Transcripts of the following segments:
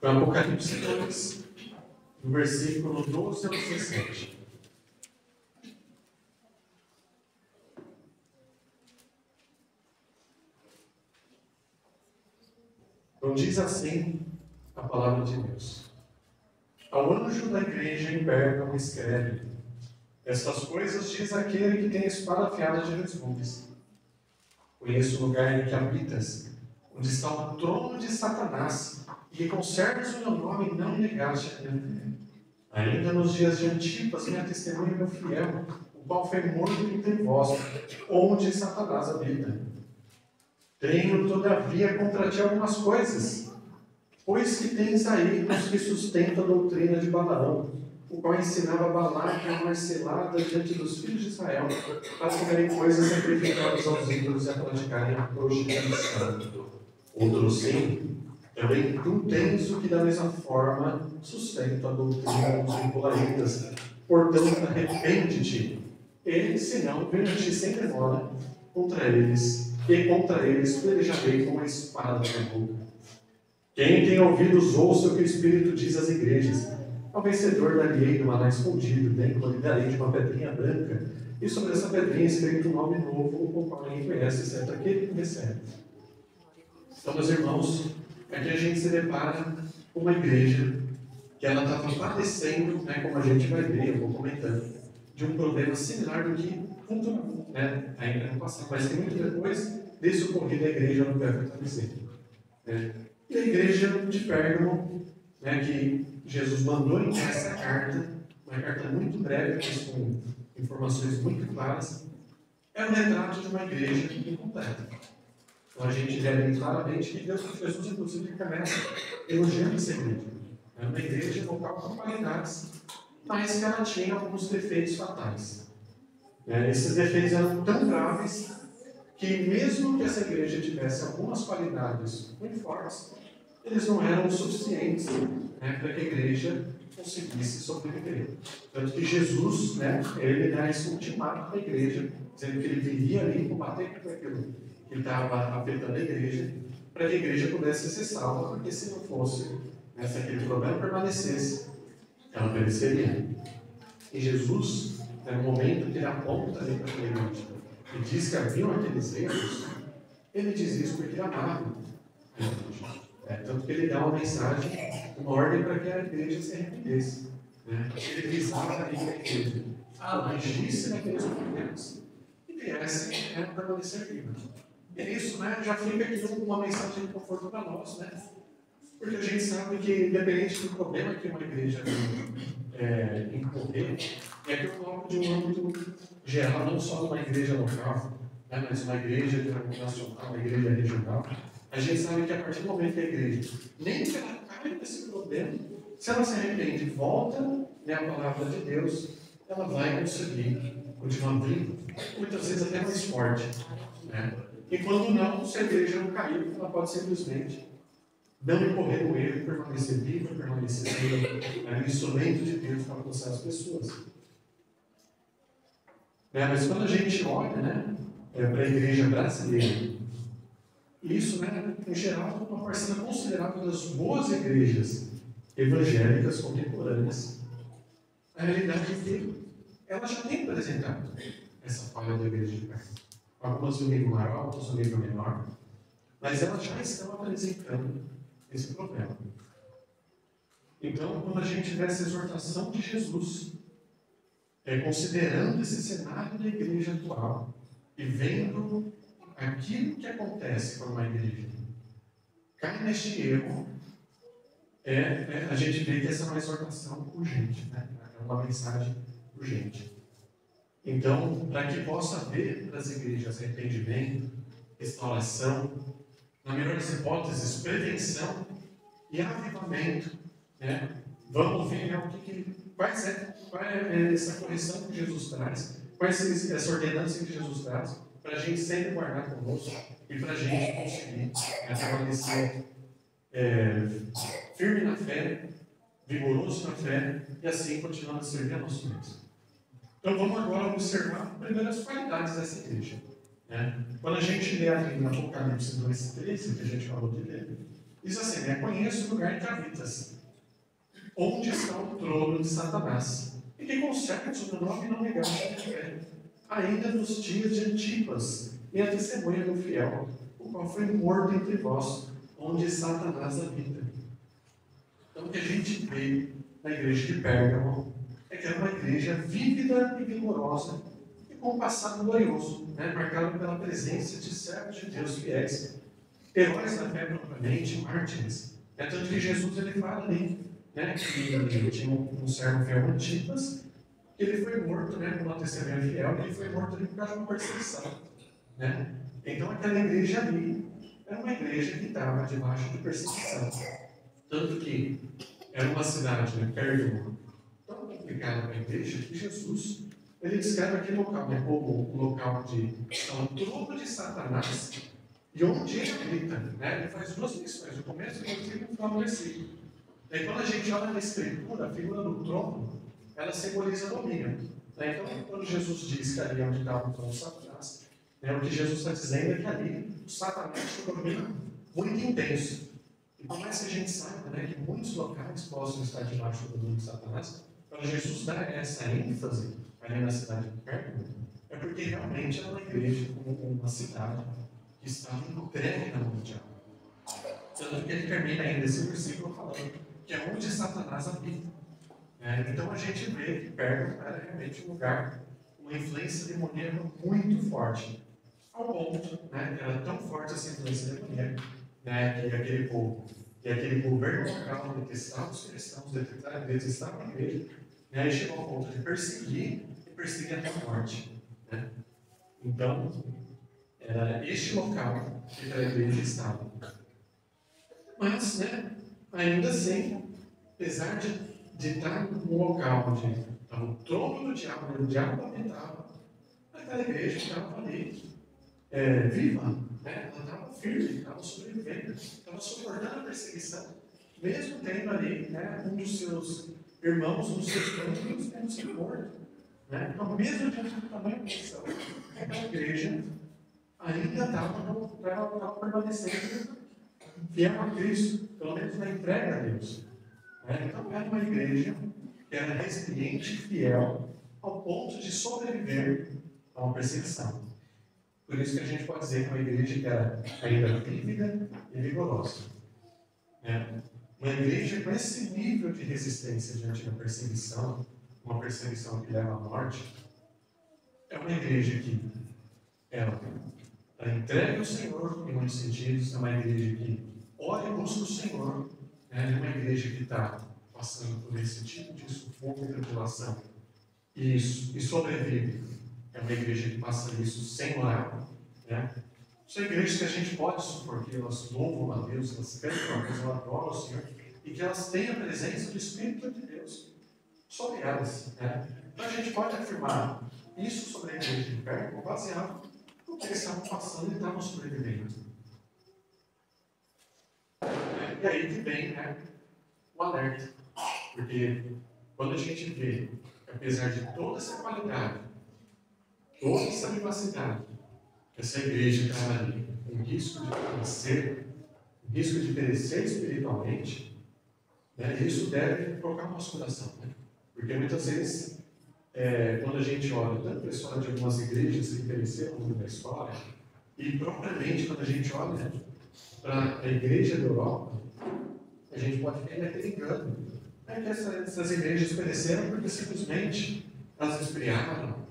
Para Apocalipse 2, do versículo 12 ao 17. Então diz assim a palavra de Deus. Ao anjo da igreja em Pérgamo escreve: estas coisas diz aquele que tem a espada afiada de dois gumes. Conheço o lugar em que habitas, onde está o trono de Satanás, e que conservas o meu nome e não negaste a minha fé. Ainda nos dias de Antipas, minha testemunha meu fiel, o qual foi morto entre vós, onde Satanás habita. Tenho, todavia, contra ti algumas coisas, pois que tens aí os que sustentam a doutrina de Balaão, o qual ensinava Balaque a marcelada diante dos filhos de Israel, para comerem coisas sacrificadas aos ídolos e a praticarem a prostituição. Outros sim, também tu tens o que da mesma forma sustenta a doutrina dos nicolaítas. Portanto, arrepende-te, e senão venho a ti sem demora contra eles, e contra eles pelejarei com a espada da minha boca. Quem tem ouvidos, ouça o que o Espírito diz às igrejas. Ao vencedor darei do maná escondido, dentro lhe darei de uma pedrinha branca, e sobre essa pedrinha escrito um nome novo, o qual ninguém conhece, exceto aquele que recebe. Então, meus irmãos, aqui a gente se depara com uma igreja que ela estava padecendo, né, como a gente vai ver, eu vou comentando, de um problema similar do que funcionou, né, ainda no passado, mas que muito depois desse ocorrido a igreja não vai fortalecer. Né? E a igreja de Pérgamo, né, que Jesus mandou enviar essa carta, uma carta muito breve, mas com informações muito claras, é um retrato de uma igreja incompleta. Então a gente vê ali claramente que Jesus, inclusive, começa elogiando essa igreja. É uma igreja local com qualidades, mas que ela tinha alguns defeitos fatais. Esses defeitos eram tão graves que, mesmo que essa igreja tivesse algumas qualidades muito fortes, eles não eram suficientes, né, para que a igreja conseguisse sobreviver. Tanto que Jesus, né, ele dá esse ultimato para a igreja, dizendo que ele viria ali combater com aquilo que estava afetando a igreja, para que a igreja pudesse ser salva, porque se não fosse, né, se aquele problema permanecesse, ela pereceria. E Jesus, no momento que ele aponta ali para aquela igreja e diz que haviam aqueles erros, ele diz isso porque ele amava a igreja. Tanto que ele dá uma mensagem, uma ordem para que a igreja se arrependesse. Ele visava ali a igreja, corrigisse naqueles problemas e viesse a permanecer viva. E isso, né, já fica aqui uma mensagem de conforto para nós, né? Porque a gente sabe que, independente do problema que uma igreja incorrer, é que eu coloco de um âmbito geral, não só uma igreja local, né, mas uma igreja nacional, uma igreja regional. A gente sabe que a partir do momento que a igreja, nem que ela caia nesse problema, se ela se arrepende e volta, né, a palavra de Deus, ela vai conseguir continuar viva, muitas vezes até mais forte. Né? E quando não, se a igreja não caiu, ela pode simplesmente não incorrer no erro, permanecer viva, permanecer sendo um instrumento de Deus para alcançar as pessoas. Mas quando a gente olha, né, para a igreja brasileira, isso, né, em geral, é uma parcela considerável das boas igrejas evangélicas contemporâneas. A realidade é que ela já tem apresentado essa falha da igreja de Cristo. Algumas no nível maior, outras no nível menor, mas elas já estão apresentando esse problema. Então, quando a gente vê essa exortação de Jesus, considerando esse cenário da igreja atual e vendo aquilo que acontece com uma igreja, cai neste erro, a gente vê que essa é uma exortação urgente, né? É uma mensagem urgente. Então, para que possa haver das igrejas arrependimento, restauração, na melhor das hipóteses, prevenção e avivamento, né? Vamos ver, né, qual é essa correção que Jesus traz, qual é essa ordenança que Jesus traz, para a gente sempre guardar conosco e para a gente conseguir permanecer firme na fé, vigoroso na fé e assim continuando a servir a nosso Deus. Então vamos agora observar primeiro as qualidades dessa igreja. Quando a gente lê ali no Apocalipse 2:13, que a gente falou de ler, Diz assim, né? Conheço o lugar que habitas, onde está o trono de Satanás, e que conserves o meu nome não negado de fé, ainda nos dias de Antipas, minha testemunha do fiel, o qual foi morto entre vós, onde Satanás habita. Então, o que a gente vê na igreja de Pérgamo é que era uma igreja vívida e vigorosa e com um passado glorioso, né? Marcado pela presença de servos de Deus fiéis, heróis da fé propriamente, mártires. É tanto que Jesus ele fala ali, né, que tinha um servo fiel Antipas, que ele foi morto, né, com uma testemunha fiel, e ele foi morto ali por causa de uma perseguição. Né? Então, aquela igreja ali era uma igreja que estava debaixo de perseguição. Tanto que era uma cidade, né, Pérgamo, tão complicada para a igreja, que Jesus ele descreve aquele local, né, como o local de o trono de Satanás e onde ele habita. Né? Ele faz duas lições, no começo do versículo e no final do versículo. E quando a gente olha na Escritura, a figura do trono, ela simboliza domínio. Né? Então, quando Jesus diz que ali é onde estava o trono de Satanás, o que Jesus está dizendo é que ali o Satanás tem um domínio muito intenso. E por mais que a gente saiba, né, que muitos locais possam estar debaixo do domínio de Satanás, quando Jesus dá essa ênfase ali na cidade de Pérgamo, é porque realmente era uma igreja, uma cidade que estava entregue na mão do diabo. Tanto que ele termina ainda esse versículo falando que é onde Satanás habita. Então a gente vê que Pérgamo era realmente um lugar, uma influência demoníaca muito forte. Ao ponto, né, era tão forte essa influência demoníaca, né, que aquele governo local detestava os cristãos, detestava a igreja, né, e chegou ao ponto de perseguir até a morte. Né? Então, era este local que a igreja estava. Mas, né, ainda assim, apesar de estar num local onde estava o trono do diabo, onde o diabo habitava, aquela igreja estava ali, viva, né? Ela estava firme, estava sobrevivendo, estava suportando a perseguição, mesmo tendo ali, né, um dos seus irmãos, um dos seus membros, tendo sido morto. Né? Então, mesmo diante do tamanho da perseguição, aquela igreja ainda estava permanecendo fiel a Cristo, pelo menos na entrega a Deus. Então, era uma igreja que era resiliente e fiel ao ponto de sobreviver a uma perseguição. Por isso que a gente pode dizer que é uma igreja que era ainda vívida e vigorosa. Uma igreja com esse nível de resistência diante da perseguição, uma perseguição que leva à morte, é uma igreja que ela entrega ao Senhor em muitos sentidos, é uma igreja que ora e busca o Senhor, é uma igreja que está passando por esse tipo de sufoco e tribulação e sobrevive. É uma igreja que passa isso sem orar. Né? São igrejas que a gente pode supor que elas louvam a Deus, elas cantam a Deus, elas adoram o Senhor e que elas têm a presença do Espírito de Deus sobre elas. Né? Então a gente pode afirmar isso sobre a igreja de Pérgamo baseado no que eles estavam passando e estavam sobrevivendo. E aí que vem, né, o alerta. Porque quando a gente vê que apesar de toda essa qualidade, toda essa vivacidade, essa igreja estava ali, com risco de perecer, com risco de perecer espiritualmente, né, isso deve tocar o nosso coração. Né? Porque muitas vezes, quando a gente olha tanto para a história de algumas igrejas que pereceram ao longo da história, e propriamente quando a gente olha para a igreja da Europa, a gente pode cair naquele engano. Que essas igrejas pereceram porque simplesmente elas esfriaram,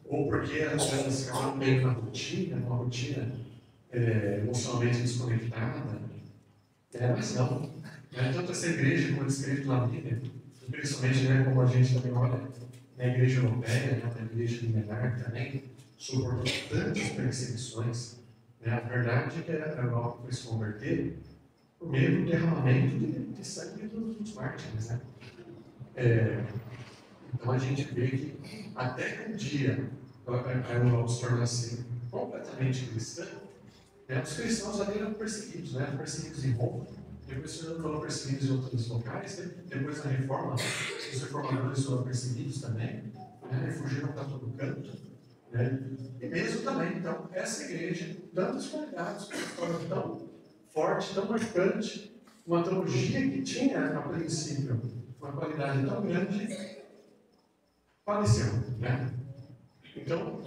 ou porque elas ficaram meio na rotina, uma rotina emocionalmente desconectada. Mas não. Tanto essa igreja, como descrito na Bíblia, principalmente, né, como a gente também olha na igreja europeia, né, na igreja milenar também, suportou tantas perseguições. A verdade é que a Europa foi se converter por meio do derramamento de sangue dos mártires. Né? Então a gente vê que até que um dia a Europa se tornasse completamente cristã, os cristãos ali eram perseguidos, perseguidos em Roma, depois foram perseguidos em outros locais, depois na Reforma, os reformadores foram perseguidos também, fugiram para todo canto. E mesmo também, então, essa igreja, tantas qualidades, uma história tão forte, tão marcante, uma teologia que tinha, a princípio, uma qualidade tão grande, faleceu, né? Então,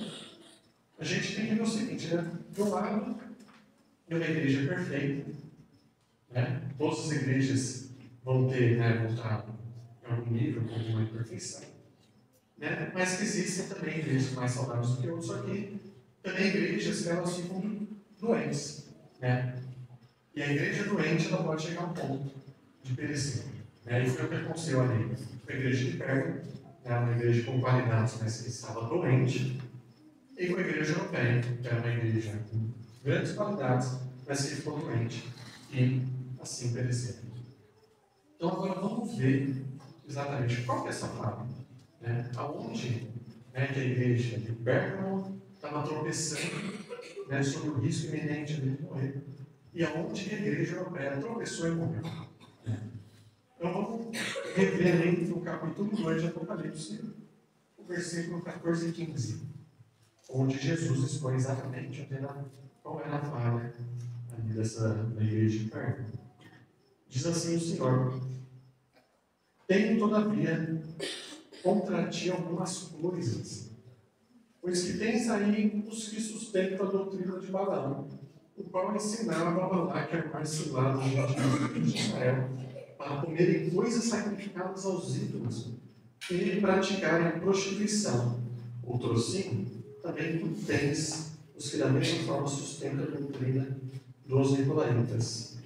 a gente tem que ver o seguinte, né? De um lado, de uma igreja perfeita, né? Todas as igrejas vão ter, né, vão estar em algum nível, com alguma imperfeição, né? Mas que existem também igrejas mais saudáveis do que outras, só que também igrejas que elas ficam doentes, né? E a igreja doente, ela pode chegar a um ponto de perecer, né? E foi o que aconteceu ali. Foi a igreja de Pérgamo, né? Uma igreja com qualidades, mas que estava doente, e foi a igreja europeia, que era uma igreja com grandes qualidades, mas que ficou doente e assim pereceu. Então agora vamos ver exatamente qual que é essa fala, né? Aonde, né, que a igreja de Pérgamo estava tropeçando, né, sobre o risco iminente de morrer, e aonde que a igreja europeia tropeçou e morreu. Né? Então vamos rever aí no capítulo 2 de Apocalipse, o versículo 14 e 15, onde Jesus expõe exatamente qual era a falha ali da igreja de Pérgamo. Diz assim o Senhor: tenho, todavia, contra ti algumas coisas, pois que tens aí os que sustentam a doutrina de Balaão, o qual ensinava a Balaque a armar ciladas de Israel, para comerem coisas sacrificadas aos ídolos e praticarem prostituição. Outro sim, também tu tens os que da mesma forma sustentam a doutrina dos nicolaítas.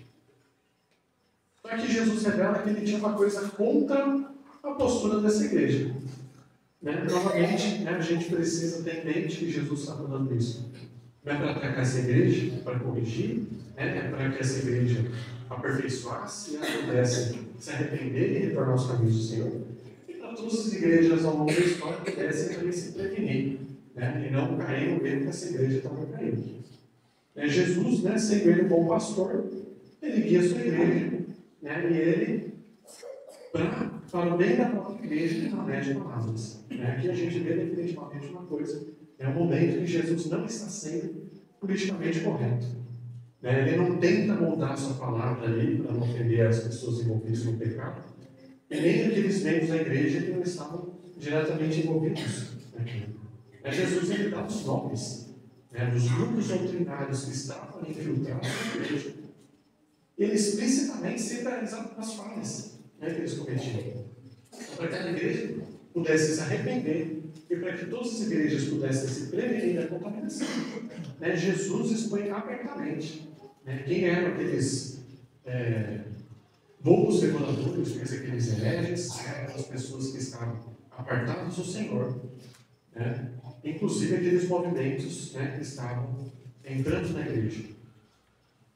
Então aqui Jesus revela que ele tinha uma coisa contra a postura dessa igreja. Né? Novamente, né, a gente precisa ter em mente que Jesus está falando isso. Não é para atacar essa igreja, é para corrigir, né? É para que essa igreja aperfeiçoasse e ela pudesse se arrepender e retornar aos caminhos do Senhor. E para todas as igrejas ao longo da história pudessem também se prevenir, né? E não cair no meio que essa igreja estava caindo. Jesus, né, sendo ele um bom pastor, ele guia a sua igreja, né? E ele, para o bem da própria igreja, ele não mede palavras. Aqui a gente vê definitivamente uma coisa: é um momento que Jesus não está sendo politicamente correto. Ele não tenta moldar a sua palavra ali para não ofender as pessoas envolvidas no pecado, e nem aqueles membros da igreja que não estavam diretamente envolvidos naquilo. Jesus, ele dá os nomes, dos grupos doutrinários que estavam infiltrados na igreja. Ele explicitamente cita as falhas que eles cometiam, para que a igreja pudesse se arrepender e para que todas as igrejas pudessem se prevenir da contaminação. Jesus expõe abertamente quem eram aqueles bons devoradores, aqueles hereges, aquelas pessoas que estavam apartadas do Senhor, inclusive aqueles movimentos que estavam entrando na igreja.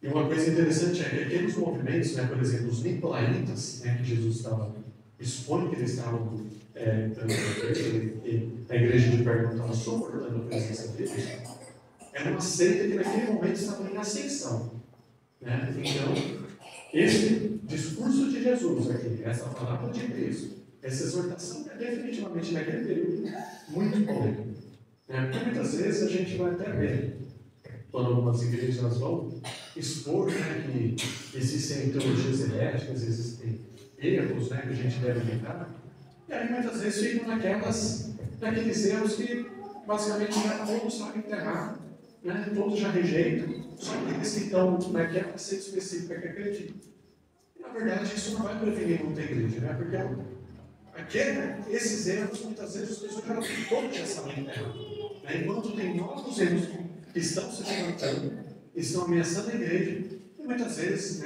E uma coisa interessante é que aqueles movimentos, por exemplo, os nicolaítas, que Jesus estava expondo que eles estavam entrando na igreja, e a igreja de Pérgamo estava suportando a presença deles, era uma seita que naquele momento estava em ascensão. Então, esse discurso de Jesus aqui, essa palavra de Cristo, essa exortação é definitivamente naquele período muito polêmica. Porque muitas vezes a gente vai até ver, quando algumas igrejas elas vão expor que existem teologias herégicas, existem erros que a gente deve evitar, e aí muitas vezes ficam naqueles erros que basicamente todos sabem que está errado, todos já rejeitam, só aqueles que estão naquela seita específica que acreditam. E na verdade isso não vai prevenir muita igreja, porque esses erros muitas vezes as pessoas todos já sabem que está errado. Enquanto tem novos erros que estão se levantando, estão ameaçando a igreja, e muitas vezes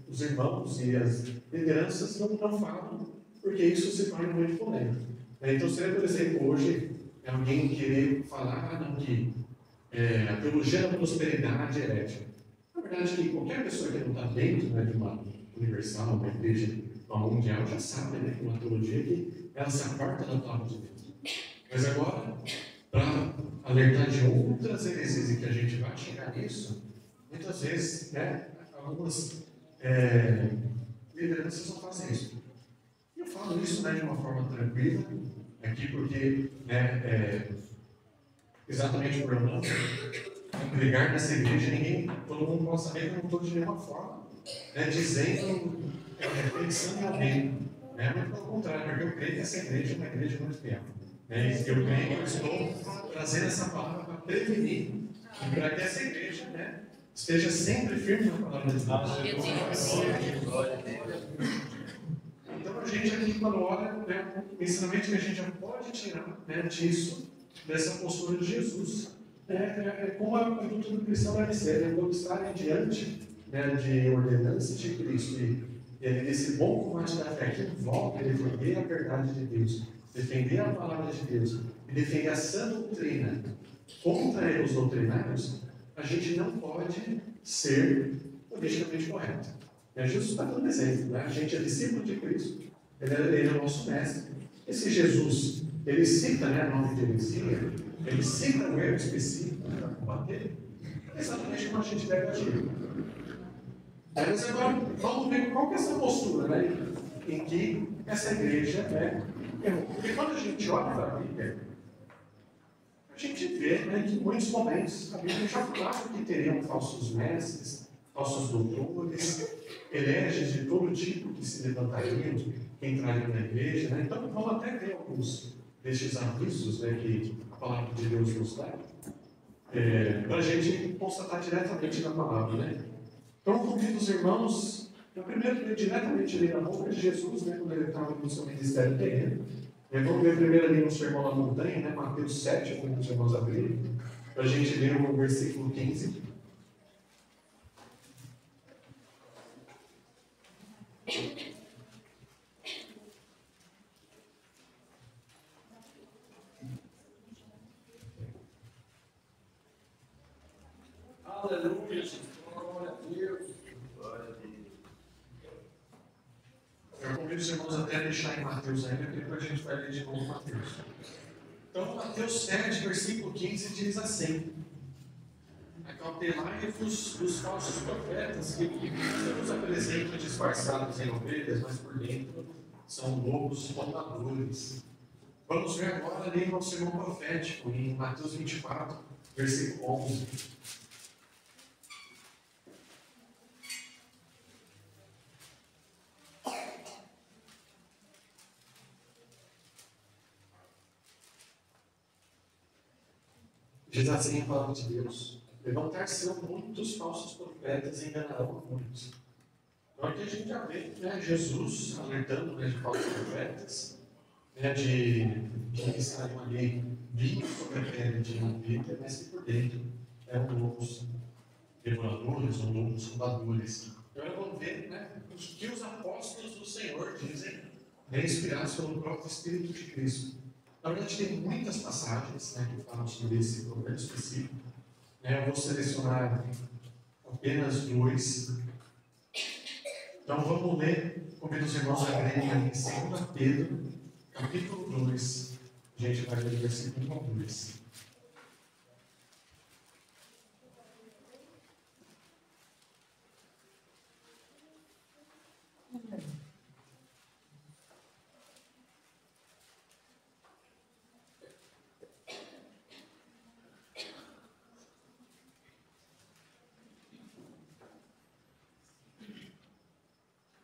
os irmãos e as lideranças não falam, porque isso se torna muito polêmico. Então, se por exemplo, hoje alguém querer falar que a teologia da prosperidade é herética, na verdade, que qualquer pessoa que não está dentro de uma universal, uma igreja, uma mundial, já sabe que uma teologia que ela se aparta da palavra de Deus. Mas agora, para alertar de outras heresias e que a gente vai chegar nisso, muitas vezes, algumas lideranças não fazem isso. E eu falo isso de uma forma tranquila, aqui porque, exatamente por eu não congregar nessa igreja, todo mundo pode saber que eu não estou de nenhuma forma dizendo, pensando em alguém. Muito pelo contrário, porque eu creio que essa igreja é uma igreja muito fiel. Eu creio que eu estou trazendo essa palavra para prevenir e para que essa igreja esteja sempre firme na palavra de Deus. Então a gente aqui, quando olha, o ensinamento que a gente já pode tirar disso, dessa postura de Jesus, como a conduta do cristão deve ser, quando estarem diante de ordenanças de Cristo e desse bom combate da fé que envolve defender a verdade de Deus, defender a palavra de Deus e defender a sã doutrina contra erros doutrinários, a gente não pode ser politicamente correto. Jesus está dando exemplo, a gente é discípulo de Cristo, ele é o nosso mestre. Esse Jesus, ele cita o nome de heresia, ele cita um erro específico para combater, exatamente como a gente deve agir. Mas agora vamos ver qual que é essa postura em que essa igreja errou. Porque quando a gente olha para a Bíblia, a gente vê que em muitos momentos a Bíblia já falava que teriam falsos mestres, falsos doutores, hereges de todo tipo que se levantariam, que entrariam na igreja. Então vamos até ver alguns destes avisos que a palavra de Deus nos dá, para a gente constatar diretamente na palavra. Então, eu convido os irmãos, primeiro ler diretamente ali na boca de Jesus, quando ele estava no seu ministério terreno. Vamos ler primeiro ali no Sermão da Montanha, Mateus 7, eu convido os irmãos a abrirem, para a gente ler o versículo 15. Aleluia, glória a Deus. Glória a Deus. Eu convido os irmãos até a deixar em Mateus ainda, porque depois a gente vai ler de novo Mateus. Então, Mateus 7, versículo 15 diz assim: acautelai-vos dos falsos profetas que nos apresentam disfarçados em ovelhas, mas por dentro são lobos roubadores. Vamos ver agora ali no sermão profético, em Mateus 24, versículo 11. Diz assim a palavra de Deus: levantar-se-ão muitos falsos profetas e enganarão muitos. Então aqui a gente já vê Jesus alertando de falsos profetas, de que estariam ali vindo sobre a pele de uma ovelha, mas que por dentro eram lobos devoradores ou lobos roubadores. Agora vamos ver o que os apóstolos do Senhor dizem, inspirados pelo próprio Espírito de Cristo. Na verdade, tem muitas passagens que falam sobre esse problema específico. Eu vou selecionar apenas 2. Então, vamos ler, convido os irmãos a lerem em 2 Pedro, capítulo 2. A gente vai ler o versículo 1 ao 2.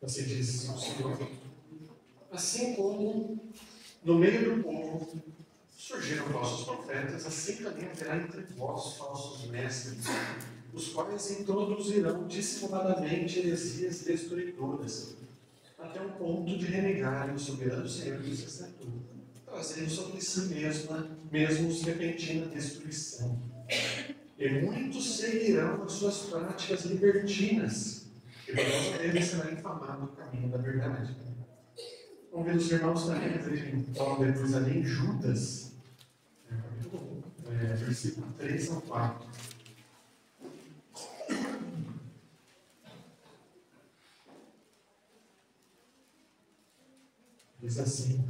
Você diz o Senhor: assim como no meio do povo surgiram falsos profetas, assim também haverá entre vós falsos mestres, os quais introduzirão dissimuladamente heresias destruidoras, até o ponto de renegarem o soberano Senhor dos Estatutos, trazendo sobre si mesmos repentina destruição. E muitos seguirão as suas práticas libertinas, e por causa deles será infamado o caminho da verdade. Convido os irmãos também a verem Paulo depois ali em Judas, versículo 3 ao 4. Diz assim: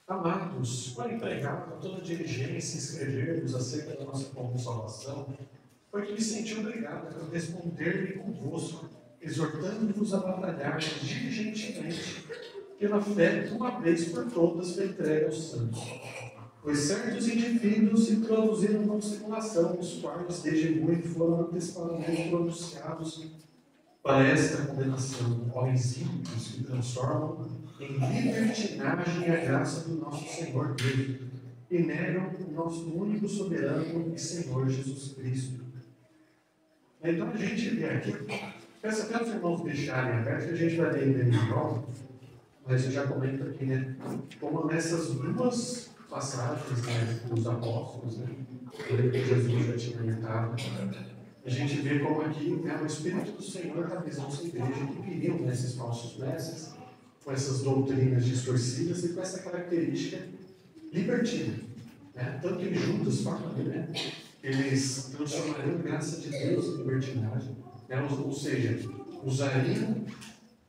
amados, quando empregado com toda diligência escrever-vos acerca da nossa comum salvação, foi que me senti obrigado a responder-me convosco, exortando-vos a batalhar diligentemente pela fé que uma vez por todas foi entregue aos santos. Pois certos indivíduos se introduziram com simulação, os quais desde muito foram antecipadamente pronunciados para esta condenação, homens ímpios que transformam em libertinagem a graça do nosso Senhor Deus e negam o nosso único soberano e Senhor Jesus Cristo. Então a gente vê aqui, peço até os irmãos deixarem aberto, que a gente vai ler em de novo, mas eu já comento aqui, né? Como nessas duas passagens, né, dos apóstolos, né, que Jesus já tinha orientado, a gente vê como aqui, né, o Espírito do Senhor está avisando a sua igreja que viriam nesses falsos mestres, com essas doutrinas distorcidas e com essa característica libertina. Né? Tanto em Judas fala, né? Eles transformariam a graça de Deus em libertinagem, né? Ou seja, usariam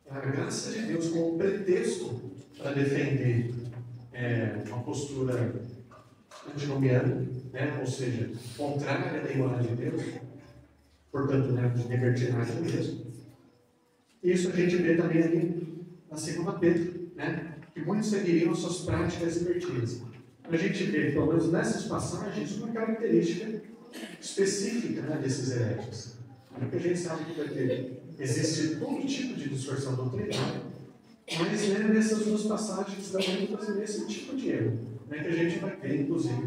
a graça de Deus como pretexto para defender uma postura antinomiana, né? Ou seja, contrária à igualdade de Deus, portanto, né, de libertinagem mesmo. Isso a gente vê também ali na 2 Pedro, né? Que muitos seguiriam suas práticas libertinas. A gente vê, pelo menos nessas passagens, uma característica específica, né, desses hereges. Porque a gente sabe que vai ter, existe todo tipo de distorção doutrinária, mas né, nessas duas passagens dá para fazer esse tipo de erro, né, que a gente vai ver, inclusive,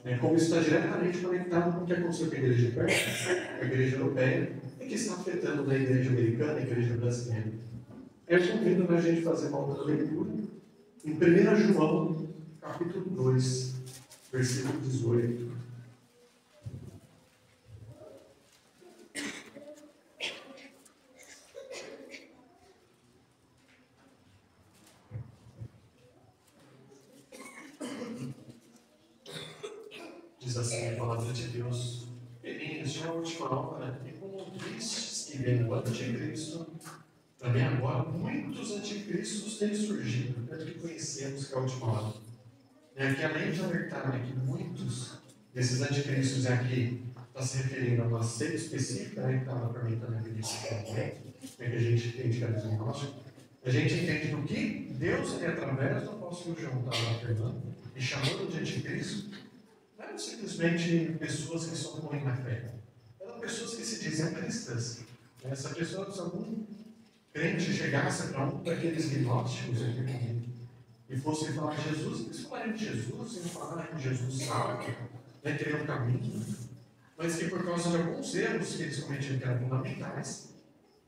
né, como isso está diretamente conectado com o que aconteceu com a igreja de perto, a igreja europeia, e que está afetando na igreja americana, a igreja brasileira. Eu convido a gente a fazer uma outra leitura em 1 João, capítulo 2, versículo 18. Diz assim a palavra de Deus: Filhinhos, já é a última hora, e como vistes que vem o anticristo, também agora muitos anticristos têm surgido, para que conhecemos que é a última hora. Que além de alertar que muitos desses anticristos aqui está se referindo a uma seita específica, né, que estava fermentando a vida que a gente entende que é diagnóstico, a gente entende do que Deus, através do apóstolo João, estava afirmando e chamando de anticristo, não eram simplesmente pessoas que são ruins na fé, eram pessoas que se diziam cristãs. Essa pessoa, se algum crente chegasse para um daqueles gnósticos e fosse falar de Jesus, eles falariam de Jesus, eles falariam que Jesus salva, né, que ele é um caminho, mas que por causa de alguns erros que eles cometiam que eram fundamentais,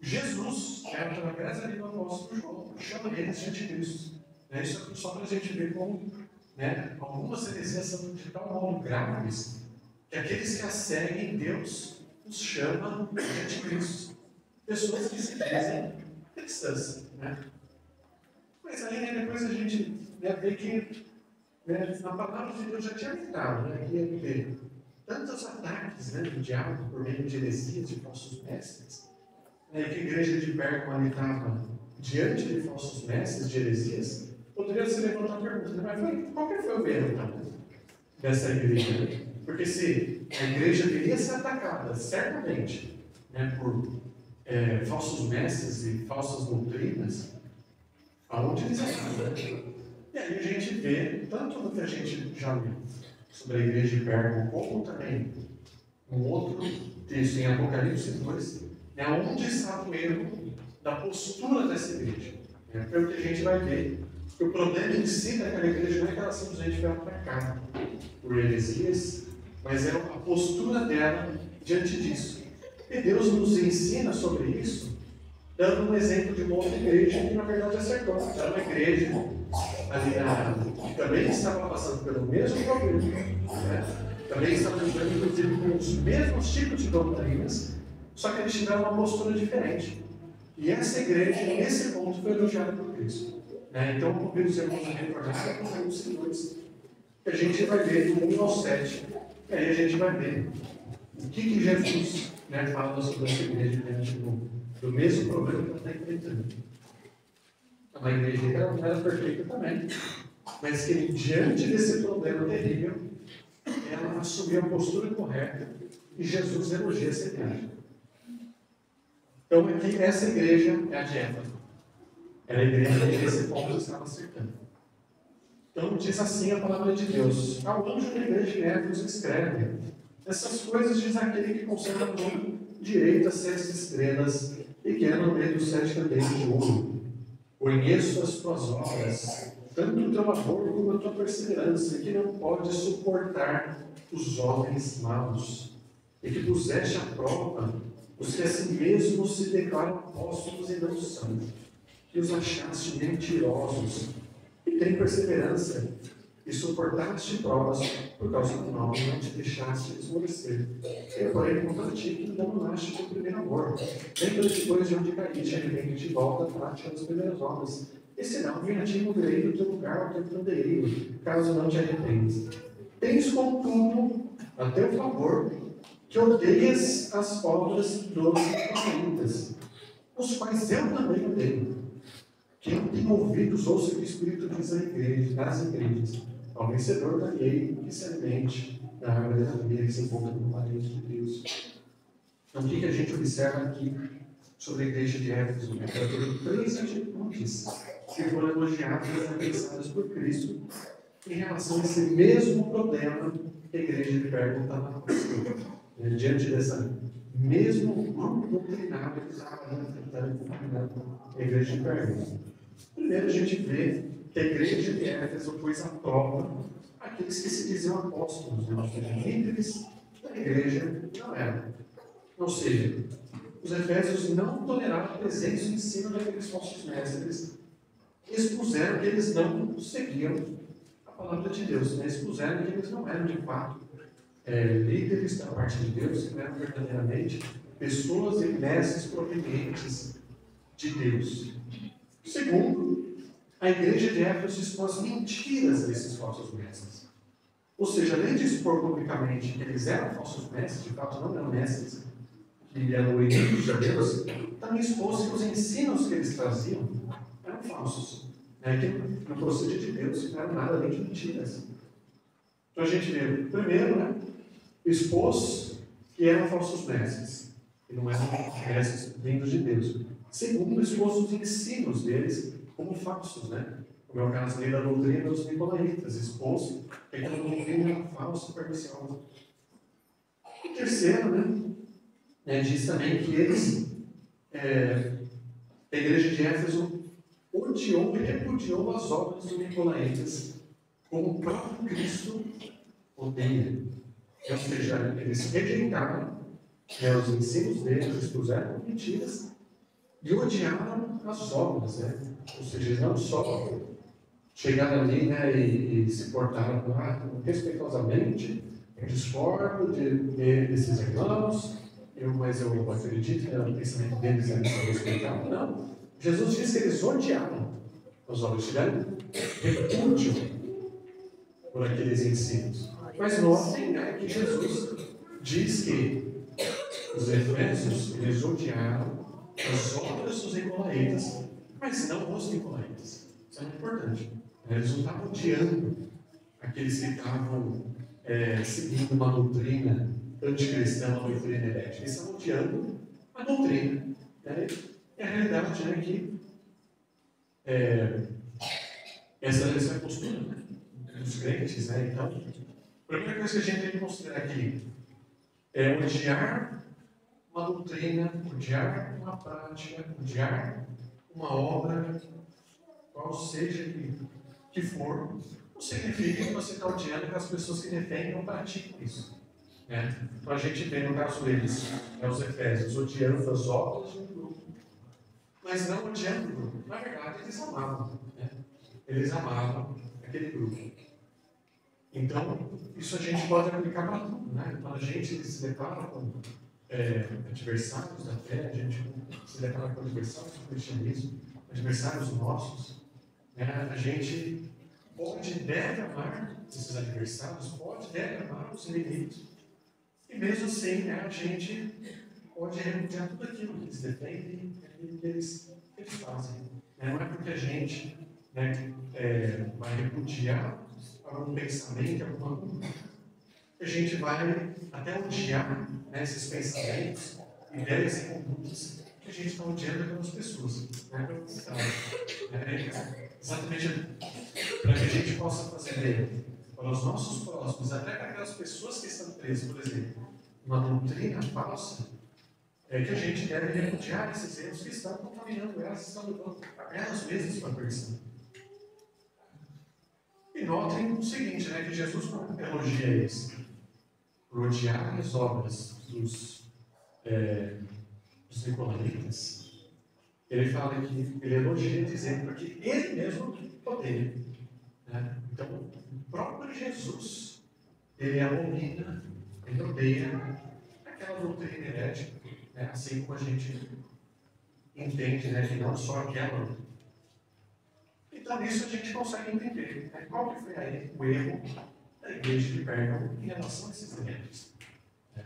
Jesus, através ali do apóstolo João, chama eles de anticristos. Isso é só para a gente ver como, né, algumas heresias são de tal modo graves que aqueles que a seguem, Deus os chama de anticristos. Pessoas que se dizem cristãs. Né? Mas aí, né, depois a gente vê que na palavra de Deus já tinha avisado, que ia ter tantos ataques, do diabo por meio de heresias, de falsos mestres, que a igreja de Pérgamo estava diante de falsos mestres, de heresias. Poderia se levantar a pergunta, mas qual que foi o erro então, dessa igreja? Porque se a igreja deveria ser atacada, certamente, por falsos mestres e falsas doutrinas, aonde eles estavam? E aí a gente vê, tanto no que a gente já viu sobre a igreja de Pérgamo, como também um outro texto em Apocalipse 2, onde está o erro da postura dessa igreja. Pelo que a gente vai ver, que o problema em si daquela igreja não é que ela simplesmente foi atacada por heresias, mas é a postura dela diante disso. E Deus nos ensina sobre isso, dando um exemplo de uma outra igreja que na verdade acertou. Era uma igreja ali que também estava passando pelo mesmo problema, também estava lidando inclusive com os mesmos tipos de doutrinas, só que eles tiveram uma postura diferente. E essa igreja, nesse ponto, foi elogiada por Cristo. Então, convido os irmãos a retornar para Apocalipse 2, que a gente vai ver do 1 ao 7, e aí a gente vai ver o que Jesus fala sobre essa igreja diante do mesmo problema que ela está enfrentando. É uma igreja que ela não era perfeita também, mas que diante desse problema terrível, ela assumiu a postura correta e Jesus elogia essa igreja. Então, aqui, essa igreja é a de Éfeso. Era a igreja que nesse ponto estava acertando. Então, diz assim a palavra de Deus: ao anjo da igreja de Éfeso escreve: essas coisas diz aquele que conserva a mão direita 7 estrelas e que é no meio dos 7 candeias de ouro. Conheço as tuas obras, tanto o teu amor como a tua perseverança, que não pode suportar os homens maus, e que puseste à prova os que a si mesmos se declaram apóstolos e não são, que os achaste mentirosos, e têm perseverança, e suportaste provas por causa do nome, e não te deixaste esmorecer. Eu, porém, contra ti que não nasce teu primeiro amor. Lembra depois de onde caíste, arrepende-te e volta à prática das primeiras obras. E senão, venha a ti moverei do teu lugar ao teu candeeiro, caso não te arrependes. Tens, contudo, a teu favor, que odeias as obras dos israelitas, os quais eu também odeio. Quem tem ouvidos, ouça o que o Espírito diz às igrejas. Ao vencedor darei que se alimente da árvore da vida que se encontra no parede de Deus. Então, o que a gente observa aqui sobre a igreja de Éfeso? Foram 3 atitudes que foram elogiadas e pensadas por Cristo em relação a esse mesmo problema que a igreja de Pérgamo estava passando. Diante dessa mesmo grupo doutrinário que estava tentando combinar a igreja de Pérgamo. Primeiro, a gente vê que a igreja de Éfeso pôs à prova aqueles que se diziam apóstolos, ou seja, líderes da igreja não eram. Ou seja, os efésios não toleraram a presença e o ensino daqueles falsos mestres, expuseram que eles não seguiam a palavra de Deus, expuseram que eles não eram de fato líderes da parte de Deus, que eram verdadeiramente pessoas e mestres provenientes de Deus. Segundo, a igreja de Éfeso expôs mentiras desses falsos mestres. Ou seja, além de expor publicamente que eles eram falsos mestres, de fato não eram mestres, que eram inimigos de Deus, também expôs que os ensinos que eles traziam eram falsos. Que não procedia de Deus, que não eram nada além de mentiras. Então a gente vê, primeiro, expôs que eram falsos mestres, que não eram mestres vindos de Deus. Segundo, expôs os ensinos deles como falsos, como é o caso da doutrina dos nicolaítas, expôs que aquela doutrina era falsa e perniciosa. E terceiro, diz também que eles, a igreja de Éfeso, odiou e repudiou as obras dos nicolaítas, como o próprio Cristo odeia. Ou seja, eles rejeitaram os ensinos deles, expuseram mentiras e odiaram as obras. Ou seja, não só chegaram ali e se portaram respeitosamente, discordo desses irmãos, mas eu acredito que o pensamento deles é respeitável. Não. Jesus disse que eles odiaram as obras, tiveram repúdio por aqueles ensinos. Mas notem que Jesus diz que os efésios, eles odiaram as obras dos nicolaítas, mas não os nicolaítas. Isso é muito importante. Eles não estavam odiando aqueles que estavam seguindo uma doutrina anticristã, uma doutrina herética. Eles estavam odiando a doutrina. E a realidade é que essa é a postura dos crentes. Então, a primeira coisa que a gente tem que considerar aqui é odiar uma doutrina, odiar uma prática, odiar uma obra, qual seja que for, não significa que você está odiando que as pessoas que defendem não praticam isso. Então a gente vê no caso deles, os efésios, odiando as obras do grupo, mas não odiando o grupo. Na verdade, eles amavam. Eles amavam aquele grupo. Então, isso a gente pode aplicar para tudo. Quando a gente se depara com adversários da fé, a gente se depara com adversários do cristianismo, adversários nossos, a gente pode e deve amar esses adversários, pode e deve amar os inimigos. E mesmo assim, a gente pode repudiar tudo aquilo que eles defendem e aquilo que eles fazem. Não é porque a gente vai repudiar algum pensamento, alguma coisa, a gente vai até odiar esses pensamentos, ideias e condutas que a gente está odiando aquelas pessoas. Exatamente para que a gente possa fazer bem para os nossos próximos, até para aquelas pessoas que estão presas, por exemplo, uma doutrina falsa, é que a gente deve repudiar esses erros que estão contaminando elas, estão levando elas mesmas para a perdição. E notem o seguinte, né, que Jesus não elogia eles por odiar as obras dos nicolaítas. Ele fala que ele elogia dizendo porque ele mesmo odeia. Né? Então, o próprio Jesus, ele abomina, ele odeia aquela doutrina herética, né? Assim como a gente entende, né, que não só aquela. Então, nisso a gente consegue entender, né, qual que foi aí o erro da igreja de Pérgamo em relação a esses eventos. Né?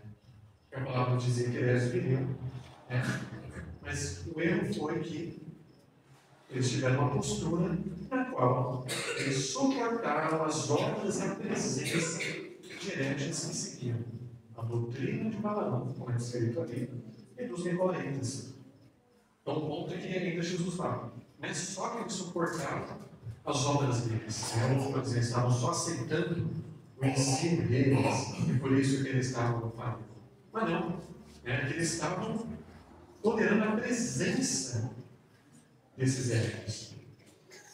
A palavra dizia que eles viriam, né? Mas o erro foi que eles tiveram uma postura na qual eles suportaram as obras da presença de hereges que seguiam a doutrina de Balaão, como é escrito ali, e dos nicolaítas. Então, o ponto é que ainda Jesus fala, não é só que eles suportavam as obras deles, eles estavam só aceitando o ensino deles, e por isso que eles estavam falando. Mas não, que eles estavam tolerando a presença desses hereges.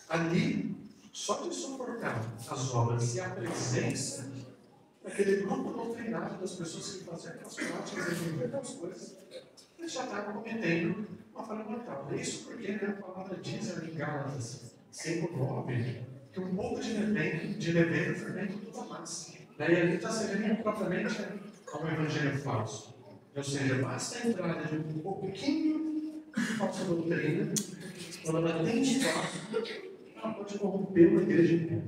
Ali, só de suportar as obras e a presença daquele grupo doutrinário das pessoas que faziam aquelas práticas e aquelas coisas, eles já estavam cometendo uma falha mortal. Isso porque a palavra diz ali em Gálatas 5:9 que um pouco de levedo fermenta toda a massa. E ali está se referindo propriamente a um evangelho falso. Ou seja, basta a entrada de um pouquinho de falsa doutrina, quando ela tem espaço, ela pode corromper uma igreja inteira.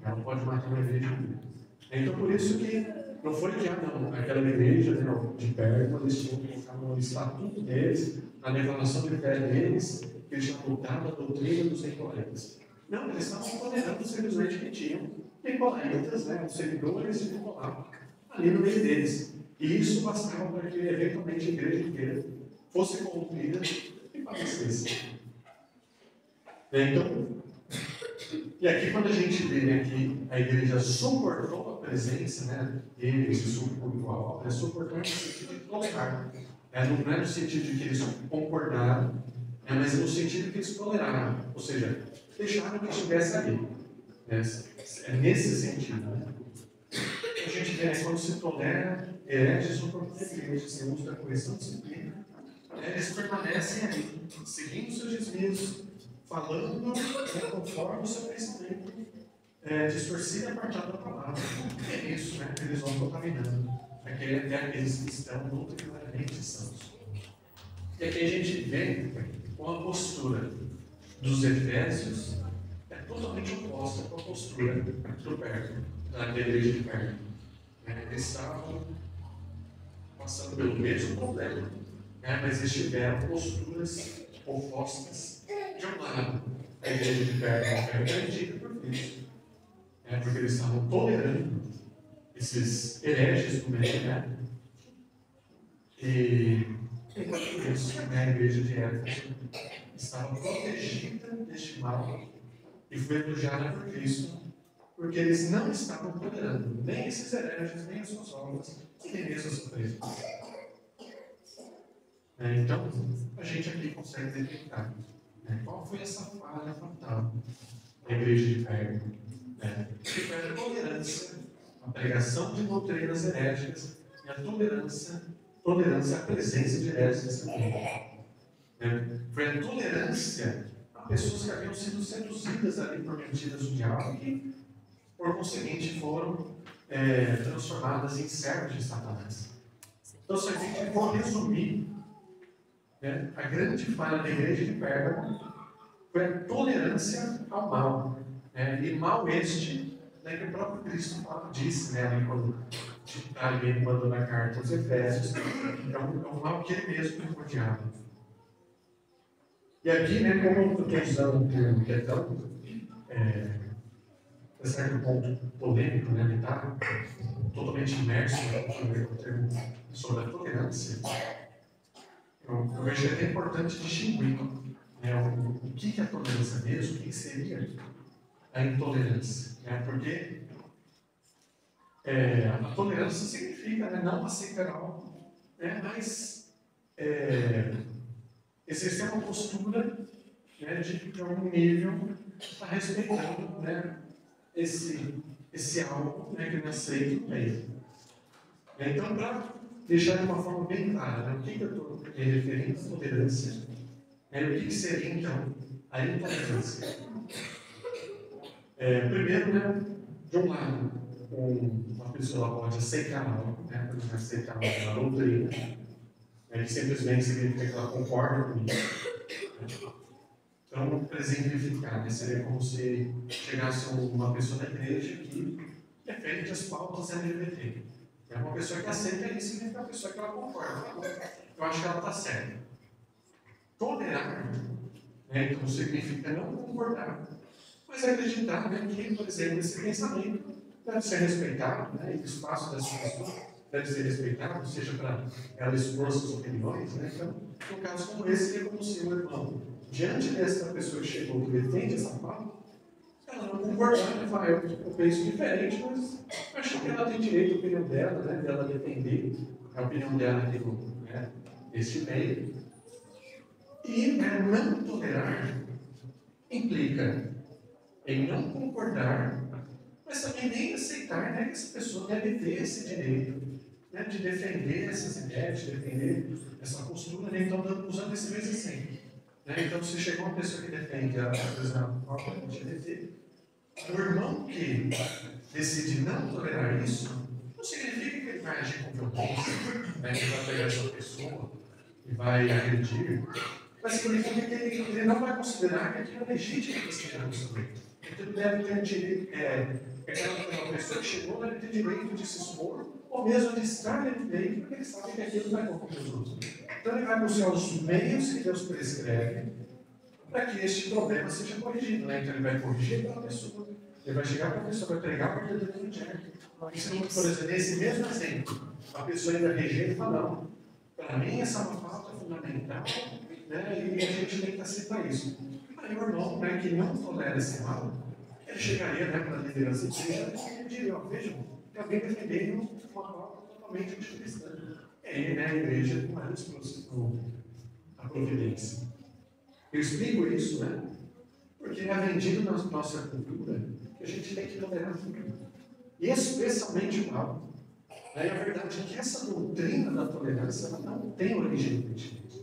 Ela pode matar uma igreja inteira. Então, por isso que não foi que aquela igreja, né, de Pérgamo, eles tinham colocado no estatuto deles, na declaração de fé deles, que eles tinham adotado a doutrina dos nicolaítas. Não, eles estavam tolerando simplesmente que tinham nicolaítas, né, os seguidores de Nicolau, ali no meio deles. E isso bastava para que, eventualmente, a igreja inteira fosse corrompida e padecesse. Então, e aqui quando a gente vê, né, que a igreja suportou a presença, né, deles e suportou a obra, suportou no sentido de tolerar. Não é no sentido de que eles concordaram, mas no sentido que eles toleraram. Ou seja, deixaram que estivesse ali. É nesse sentido. Né? A gente vê, né, quando se tolera hereges no corpo da igreja, sem uso da correção disciplina, eles permanecem ali, seguindo seus desvios, falando, né, conforme o seu pensamento, distorcido e apartado da palavra. É isso, né, que eles vão contaminando aqueles que estão doutrinariamente sãos. E aqui a gente vê uma postura dos Efésios totalmente oposta com a postura do Pérgamo, da igreja de Pérgamo. Eles estavam passando pelo mesmo problema, mas eles tiveram posturas opostas. De um lado, a igreja de Pérgamo era perdida por Cristo, porque eles estavam tolerando esses hereges do meio, e enquanto isso, a igreja de Éfeso estava protegida deste mal e foi elogiada por Cristo, porque eles não estavam tolerando nem esses hereges, nem as suas obras, e nem mesmo as presenças. Então, a gente aqui consegue detectar qual foi essa falha fatal da igreja de Pérgamo, que foi a tolerância, a pregação de doutrinas herégicas e a tolerância à presença de hereges nesse mundo. Foi a tolerância a pessoas que haviam sido seduzidas ali por mentiras do diabo e, por conseguinte, foram transformadas em servos de Satanás. Então, se a gente for resumir, a grande falha da igreja de Pérgamo foi a tolerância ao mal. E mal este, que o próprio Cristo disse, quando está ali mandando a carta aos Efésios, é um mal que ele mesmo repudiava. E aqui, como eu estou usando um termo que é tão, a certo ponto, polêmico, ele está totalmente imerso no termo sobre a tolerância, eu vejo que é importante distinguir o que é a tolerância mesmo, o que seria a intolerância. Porque a tolerância significa não aceitar algo, mas exercer uma postura, né, de algum nível, está respeitando, né, esse algo, né, que eu aceito no meio. Então, para deixar de uma forma bem clara, né, o que eu estou me referindo à tolerância, né, o que seria, então, a intolerância? Primeiro, né, de um lado, uma pessoa pode aceitar algo, né, pode aceitar uma doutrina, né, que simplesmente significa que ela concorda com isso. Então, para exemplificar, né, seria como se chegasse uma pessoa na igreja que defende as pautas LGBT. É uma pessoa que aceita isso, significa uma pessoa que ela concorda. Eu acho que ela está certa. Tolerar, né, então significa não concordar, mas acreditar, né, que, por exemplo, esse pensamento deve ser respeitado, né, e o espaço dessa pessoa deve ser respeitado, seja para ela expor suas opiniões. Né? Então, num caso como esse, é como se o irmão, diante dessa pessoa que chegou que defende essa pauta, ela não concordar, né? Fala, eu penso diferente, mas eu acho que ela tem direito à opinião dela, né, dela defender a opinião dela aqui neste meio. E, né, não tolerar implica em não concordar, mas também nem aceitar, né, que essa pessoa deve ter esse direito, né, de defender essas ideias, de defender essa postura, né? Então, usando esse mesmo exemplo. Né? Então, se chegou uma pessoa que defende a LGBT, o irmão que decide não tolerar isso, não significa que ele vai agir com violência, né, que vai pegar essa pessoa e vai agredir, mas significa que ele não vai considerar que aquilo é legítimo para ser relacionamento. Então, ele deve ter um direito, aquela pessoa que chegou deve ter direito de se expor, ou mesmo de estar dentro dele, porque ele sabe que aquilo vai contra os outros. Então, ele vai buscar os meios que Deus prescreve para que este problema seja corrigido. Né? Então, ele vai corrigir aquela pessoa, ele vai chegar para a pessoa, vai pregar para o dedo do diabo. Por exemplo, nesse mesmo exemplo, a pessoa ainda rejeita e fala: não, para mim essa é uma falta fundamental, né? E a gente tem que aceitar isso. Aí o irmão, né, que não tolera esse mal, ele chegaria, né, para a liderança da igreja e diria: vejam, tem alguém defendendo uma pauta totalmente anticristã. E aí, né, a igreja não é a providência. Eu explico isso, né, porque é vendido na nossa cultura que a gente tem que tolerar tudo, e especialmente o mal. E a verdade é que essa doutrina da tolerância ela não tem origem no cristianismo.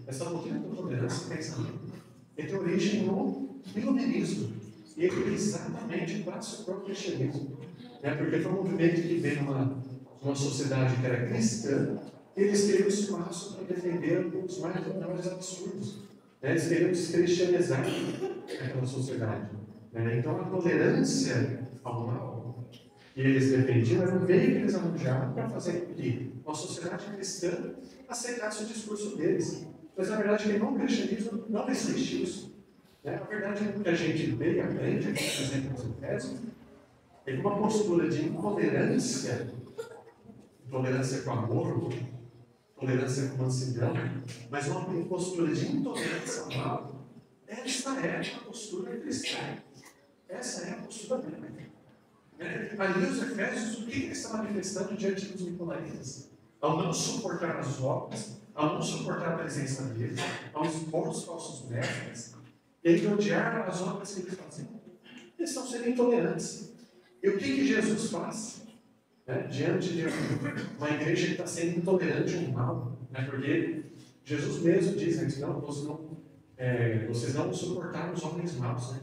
Essa doutrina da tolerância tem origem no iluminismo. E ele exatamente passa para o cristianismo. Porque foi um movimento que veio numa sociedade que era cristã, e eles queriam espaço para defender os mais absurdos. Eles queriam descristianizar aquela sociedade. Então a tolerância ao mal que eles defendiam era um meio que eles arranjaram para fazer com que uma sociedade cristã aceitasse o discurso deles. Mas a verdade é que no cristianismo não existe isso. A verdade é que a gente vê e aprende, por exemplo, nos Efésios, é uma postura de intolerância, intolerância com amor, tolerância com mansidão, mas uma postura de intolerância ao mal. Essa é a postura cristã. Essa é a postura bíblica. Ali os Efésios, o que ele está manifestando diante dos nicolaítas? Ao não suportar as obras, ao não suportar a presença deles, ao expor os falsos mestres, e odiar as obras que eles faziam. Eles estão sendo intolerantes. E o que Jesus faz? Diante de uma igreja que está sendo intolerante ao mal, porque Jesus mesmo diz, vocês não suportaram os homens maus.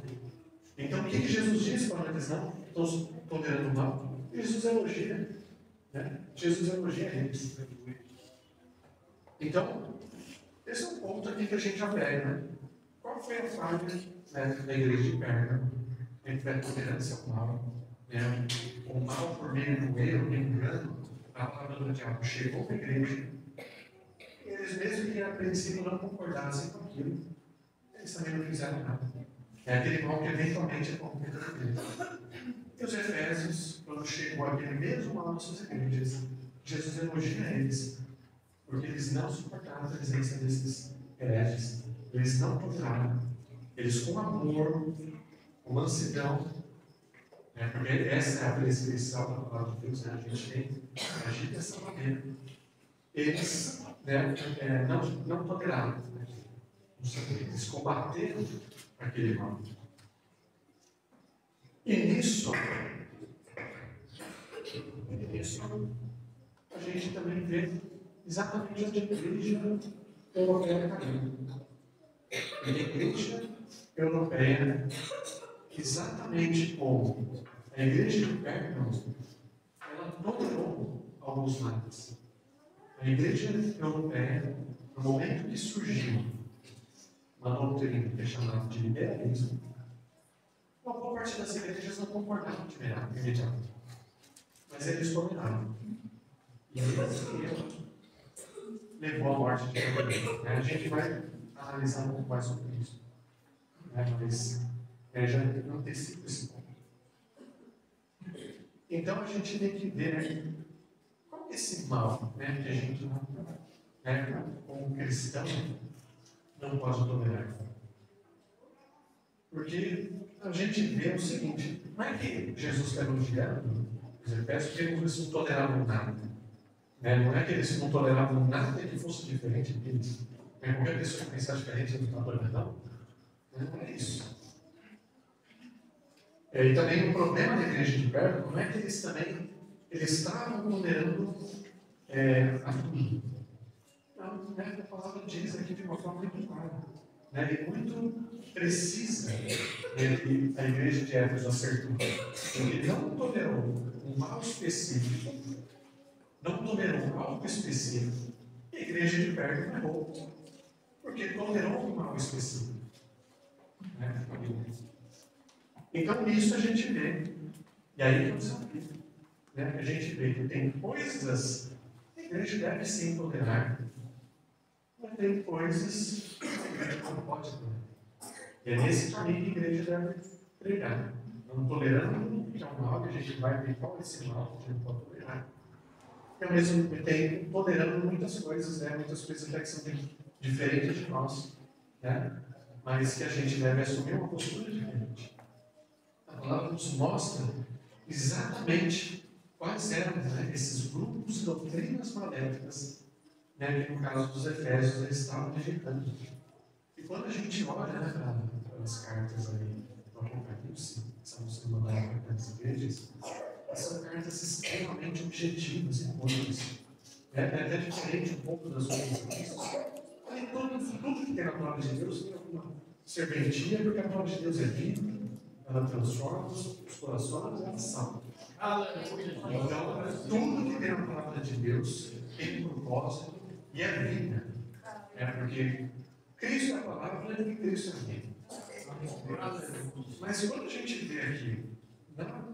Então o que Jesus diz quando eles não estão tolerando o mal? Jesus elogia. Jesus elogia eles. Então, esse é um ponto aqui que a gente já pega. Qual foi a falha da igreja de Pérgamo? Entre a tolerância ao mal, o mal por meio do erro, do engano, a palavra do diabo chegou para a igreja, e eles mesmo que a princípio não concordassem com aquilo, eles também não fizeram nada. É aquele mal que eventualmente é corrompido deles. E os Efésios, quando chegou aquele mesmo mal nas suas igrejas, Jesus elogia eles, porque eles não suportaram a presença desses hereges. Eles não toleraram. Eles, com amor, com mansidão, porque essa é a prescrição da palavra de Deus, a gente tem que agir dessa maneira. eles não toleraram, eles combateram aquele mal. E nisso, a gente também vê exatamente onde a igreja europeia caiu. A igreja europeia, exatamente como a igreja de Pérgamo, ela tolerou alguns males. A igreja europeia, no momento que surgiu uma doutrina que é chamada de liberalismo, uma boa parte das igrejas não concordavam de imediato, mas eles toleraram. E esse erro levou à morte de Calvino. A gente vai analisar um pouco mais sobre isso. Mas já antecipo esse ponto. Então a gente tem que ver qual é esse mal que a gente como cristão, não pode tolerar. Porque a gente vê o seguinte: não é que Jesus está elogiando os Efésios porque eles não toleravam nada. Não é que eles não toleravam nada que fosse diferente deles. Qualquer pessoa que pensar diferente não está tolerando. Não é isso. E também o problema da igreja de Pérgamo não é que eles estavam tolerando a tudo. Não, a palavra diz aqui de uma forma muito clara e muito precisa que a igreja de Éfeso acertou. Ele não tolerou um mal específico, não tolerou algo específico, e a igreja de Pérgamo errou, porque tolerou um mal específico. Então, nisso a gente vê, e aí que eu desafio, a gente vê que tem coisas que a igreja deve sim tolerar, mas tem coisas que a igreja não pode tolerar. E é nesse caminho que a igreja deve pregar, não tolerando que é um mal, que a gente vai ver qual é esse mal que a gente não pode tolerar. E ao mesmo tempo tolerando muitas coisas até que são diferentes de nós, mas que a gente deve assumir uma postura diferente. A palavra nos mostra exatamente quais eram esses grupos de doutrinas maléficas que no caso dos Efésios eles estavam rejeitando. E quando a gente olha para as cartas ali do Apocalipse, que são sendo mandadas para as igrejas, são cartas extremamente objetivas e puras. É até diferente um pouco das outras cartas. Tudo que tem na palavra de Deus tem alguma serventia, porque a palavra de Deus é viva, ela transforma os corações, ela salva. Então, tudo que tem na palavra de Deus tem propósito e é vida. Porque Cristo é a palavra e Cristo é a vida. Mas quando a gente vê aqui,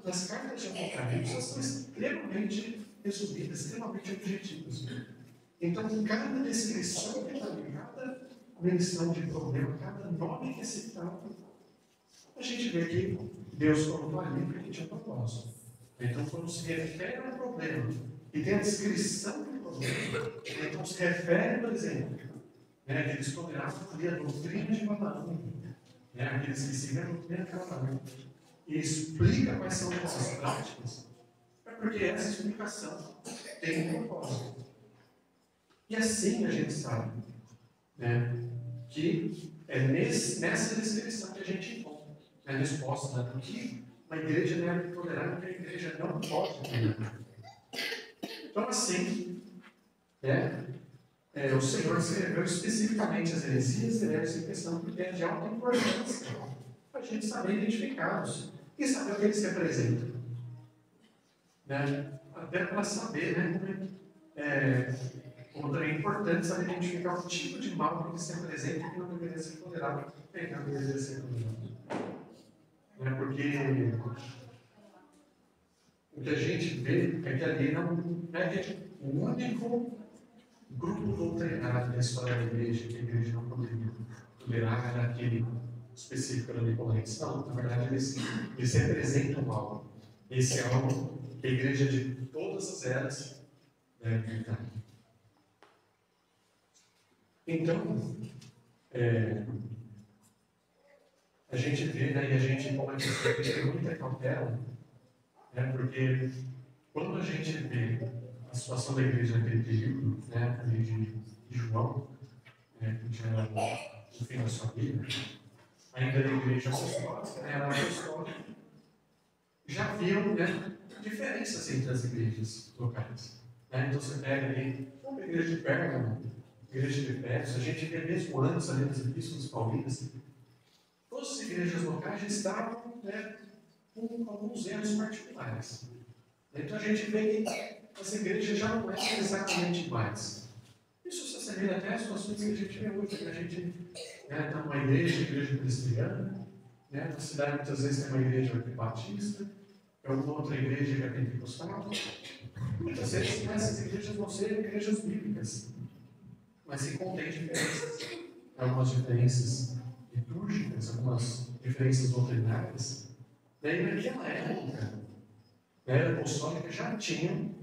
nas cartas de Apocalipse, elas são extremamente resumidas, extremamente objetivas. Então, cada descrição que está ali, cada menção de problema, cada nome que é citado, a gente vê que Deus colocou ali porque tinha propósito. Então, quando se refere ao problema e tem a descrição do problema, então se refere, por exemplo, que eles toleravam ali a doutrina de Balaão, aqueles que seguiam a doutrina de Balaão, e explica quais são essas práticas, porque essa explicação tem um propósito. E assim a gente sabe que é nessa descrição que a gente encontra a resposta do que uma igreja deve tolerar e o que a igreja não pode tolerar. Então, assim, o Senhor escreveu especificamente as heresias e hereges em questão porque é de alta importância para a gente saber identificá-los e saber o que eles representam. Até para saber como também é importante saber identificar o tipo de mal que eles se representam e que não deveria ser tolerado e que não deveria ser tolerado. Porque o que a gente vê é que ali não é o único grupo doutrinário da história da igreja que a igreja não poderia tolerar era aquele específico da Nicolaense. Não, na verdade eles representam algo. Esse é algo que a igreja de todas as eras deve evitar. Então, a gente vê, e a gente pode ter muita cautela, porque quando a gente vê a situação da igreja naquele período, né, ali de João, que tinha no fim da sua vida, ainda da igreja apostólica, era apostólica, já viam, né, diferenças entre as igrejas locais. Né? Então você pega ali a igreja de Pérgamo, a igreja de Éfeso, a gente vê mesmo antes ali nas epístolas paulinas, todas as igrejas locais já estavam, né, com alguns erros particulares. Então a gente vê que as igrejas já não eram exatamente iguais. Isso se assemelha até às situações que a gente vê hoje, que a gente está numa igreja presbiteriana, né, na cidade muitas vezes tem uma igreja batista, alguma outra igreja que é pentecostal. Muitas vezes essas igrejas vão ser igrejas bíblicas, mas se contém diferenças. Algumas diferenças litúrgicas, algumas diferenças doutrinárias. Daí naquela época, a apostólica já tinham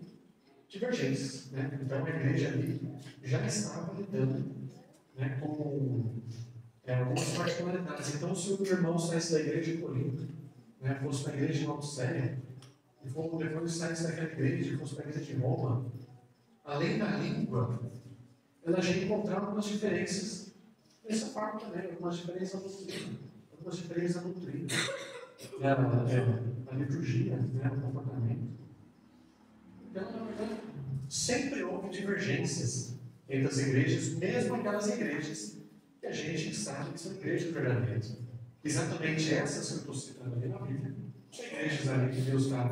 divergências. Né? Então a igreja ali já estava lidando, né, com algumas particularidades. Então se o irmão saísse da igreja de Corinto, fosse para a igreja de Laodiceia, e depois saísse daquela igreja e fosse para a igreja de Roma, além da língua, ela já encontrava algumas diferenças nessa parte também, algumas diferenças na doutrina, na liturgia, no comportamento. Então, sempre houve divergências entre as igrejas, mesmo aquelas igrejas que a gente sabe que são igrejas verdadeiras. Exatamente essas que eu estou citando ali na Bíblia. São igrejas ali que Deus estava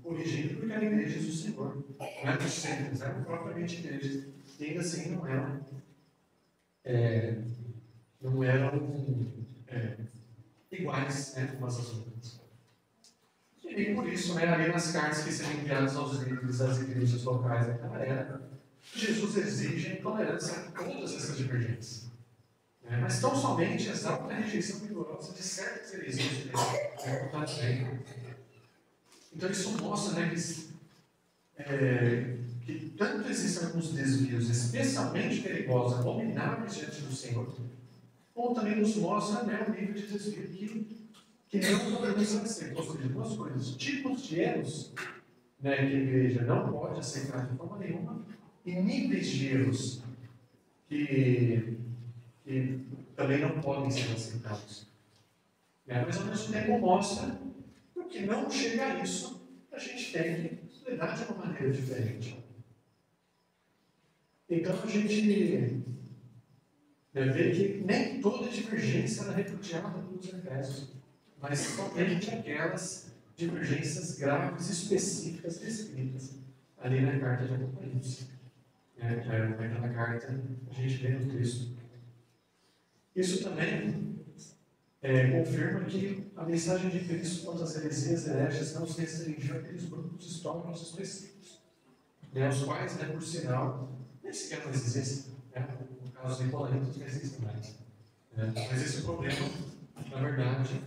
corrigindo, porque eram igrejas do Senhor. Não eram centros, eram propriamente igrejas. E ainda assim não eram iguais, umas às outras. E por isso, ali nas cartas que seriam enviadas aos líderes das igrejas locais daquela era, Jesus exige a tolerância a todas essas divergências. Mas tão somente exalta a rejeição vigorosa de certas heresias. Então isso mostra, que tanto existem alguns desvios especialmente perigosos, abomináveis diante do Senhor, como também nos mostra o nível de desvio que não podemos aceitar. Ou seja, duas coisas: tipos de erros, que a igreja não pode aceitar de forma nenhuma, e níveis de erros que também não podem ser aceitados. Mas ao mesmo tempo mostra que o que não chega a isso, a gente tem que lidar de uma maneira diferente. Então a gente vê que nem toda divergência era repudiada pelos Efésios, mas somente aquelas divergências graves, específicas, descritas ali na carta de Apocalipse. Naquela carta a gente vê no texto. Isso também confirma que a mensagem de Cristo quanto às heresias hereges não se restringiu àqueles grupos históricos específicos, os quais, por sinal, nem sequer mais existem. No caso dos nicolaítas, não existem mais. Mas esse problema, na verdade,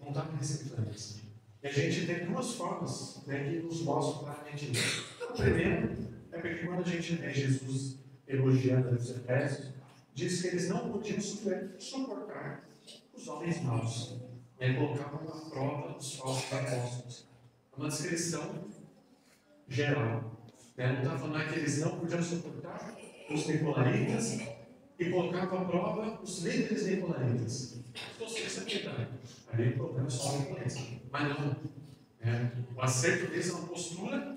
não está presente antes. E a gente vê duas formas que nos mostram claramente isso. A primeira é porque quando a gente vê Jesus elogiando os Efésios, diz que eles não podiam suportar os homens maus. Colocavam à prova os falsos apóstolos. É uma descrição geral. Não está falando que eles não podiam suportar os nicolaítas e colocavam à prova os líderes nicolaítas. Ou seja, isso aqui também. Aí o problema é só os nicolaítas. Mas não. O acerto deles é uma postura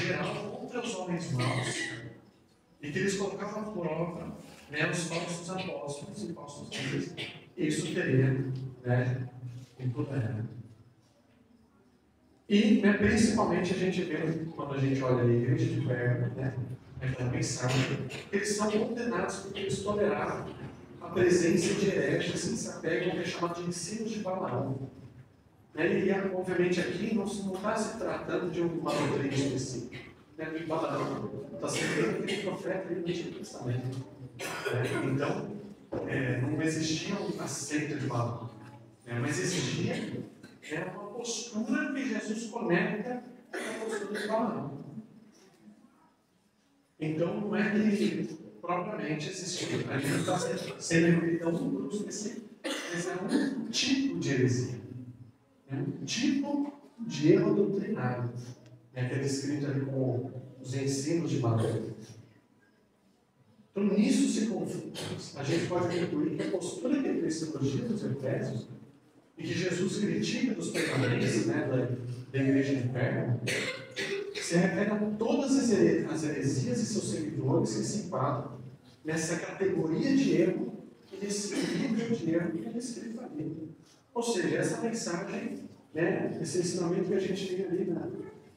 geral contra os homens maus e que eles colocavam à prova os falsos apóstolos e falsos líderes. Isso teria em toda a era. E principalmente a gente vê, quando a gente olha a igreja de Pérgamo, também sabe que eles são condenados porque eles toleraram a presença de hereges que se apegam ao que é chamado de ensinos de Balaão. E obviamente aqui não está se tratando de uma doutrina específica. De Balaão está se referindo àquele profeta do Antigo Testamento. Então, não existia uma seita de Balaão, mas existia uma postura que Jesus conecta com a postura de Balaão. Então, não é que propriamente existia, a gente não está sendo referido a um grupo específico, mas é um tipo de heresia, um tipo de erro doutrinário. né, que é descrito ali como os ensinos de Balaão. Então, nisso se confunde. A gente pode concluir que a postura que ele elogia dos Efésios e que Jesus critica dos permanentes, né, da igreja de Pérgamo, se refere a todas as heresias e seus seguidores que se enquadram nessa categoria de erro e nesse nível de erro que é descrito ali. Ou seja, essa mensagem, né, esse ensinamento que a gente tem ali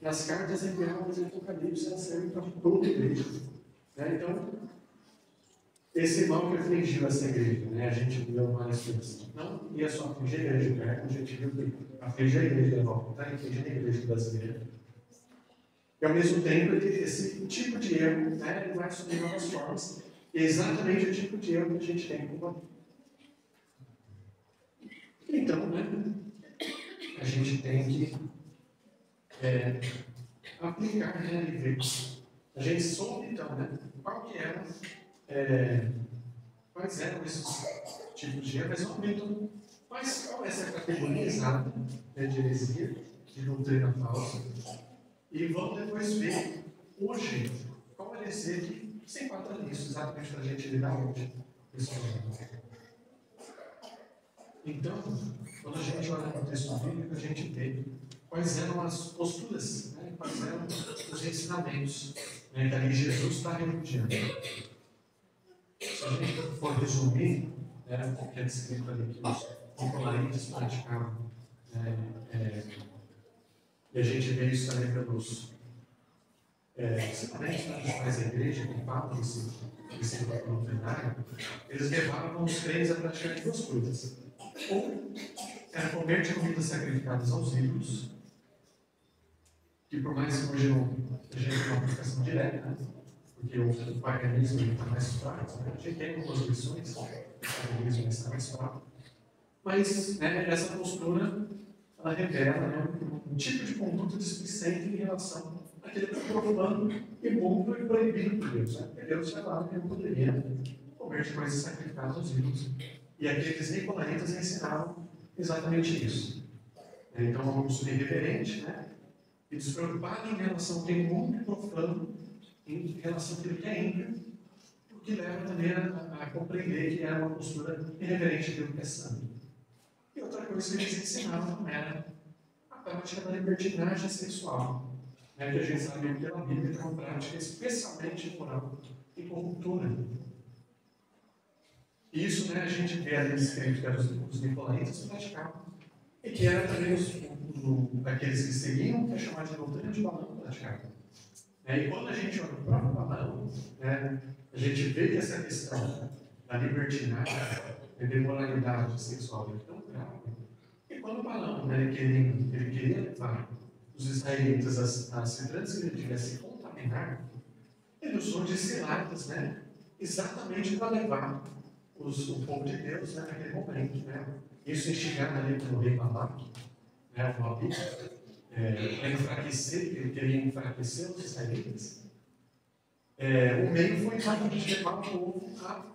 nas cartas enviadas em Apocalipse, ela serve para toda a igreja. Né? Então, esse mal que afligiu essa igreja, né, a gente viu várias coisas. Não ia só afligir a igreja de Pérgamo, a gente viu que aflige a igreja da Europa, tá? Aflige a igreja brasileira. E, ao mesmo tempo, esse tipo de erro, né, ele vai assumir novas formas. E é exatamente o tipo de erro que a gente tem com o valor. Então, né, a gente tem que aplicar, né, e ver. A gente soube, então, né, quais eram esses tipos de erro, mas não aumentam. Mas qual é essa categoria exata, né, de heresia, de doutrina falsa? E vamos depois ver, hoje, qual heresia que se enquadra nisso, exatamente para a gente lidar hoje. Então, quando a gente olha para o texto bíblico, a gente vê quais eram as posturas, né, quais eram os ensinamentos, né, que ali Jesus está repudiando. Se a gente for resumir, né, o que é descrito ali que os nicolaítas praticavam, e a gente vê isso também pelos ensinamentos tradicionais da igreja, que falam desse doutrinário, eles levavam os crentes a praticar duas coisas. Ou era comer de comidas sacrificadas aos ídolos, que por mais que hoje não seja uma aplicação direta, né? Porque o paganismo está mais fraco, né? A gente tem algumas lições, o paganismo está mais fraco. Mas, né, essa postura, ela revela, né, um tipo de conduta displicente em relação àquele que é profano, imundo e proibido por Deus. Né? Deus falava que não poderia comer de coisas sacrificadas aos ídolos. E aqueles nicolaítas ensinavam exatamente isso. Então, uma postura irreverente, né, e despreocupada em relação ao que é imundo e profano, em relação àquilo que é ímpio, o que leva também a compreender que era uma postura irreverente àquilo que é santo. E outra coisa que eles ensinavam era a prática da libertinagem sexual, né, que a gente sabe pela Bíblia que é uma prática especialmente imoral e corruptora. E isso, né, a gente vê ali descrito que os nicolaítas praticavam, e que era também aqueles que seguiam, que é chamado de doutrina de Balaão, praticavam. E quando a gente olha o próprio Balaão, né, a gente vê que essa questão da libertinagem, da imoralidade sexual é tão grave, e quando o Balaão, né, ele queria levar os israelitas a se transgredir, a se contaminar, ele usou de ciladas, né, exatamente para levar o povo de Deus, né, naquele momento. Né, isso instigado ali pelo rei Balaque, né, o Moabí, para enfraquecer, ele queria enfraquecer os israelitas. O meio foi exatamente levar o povo a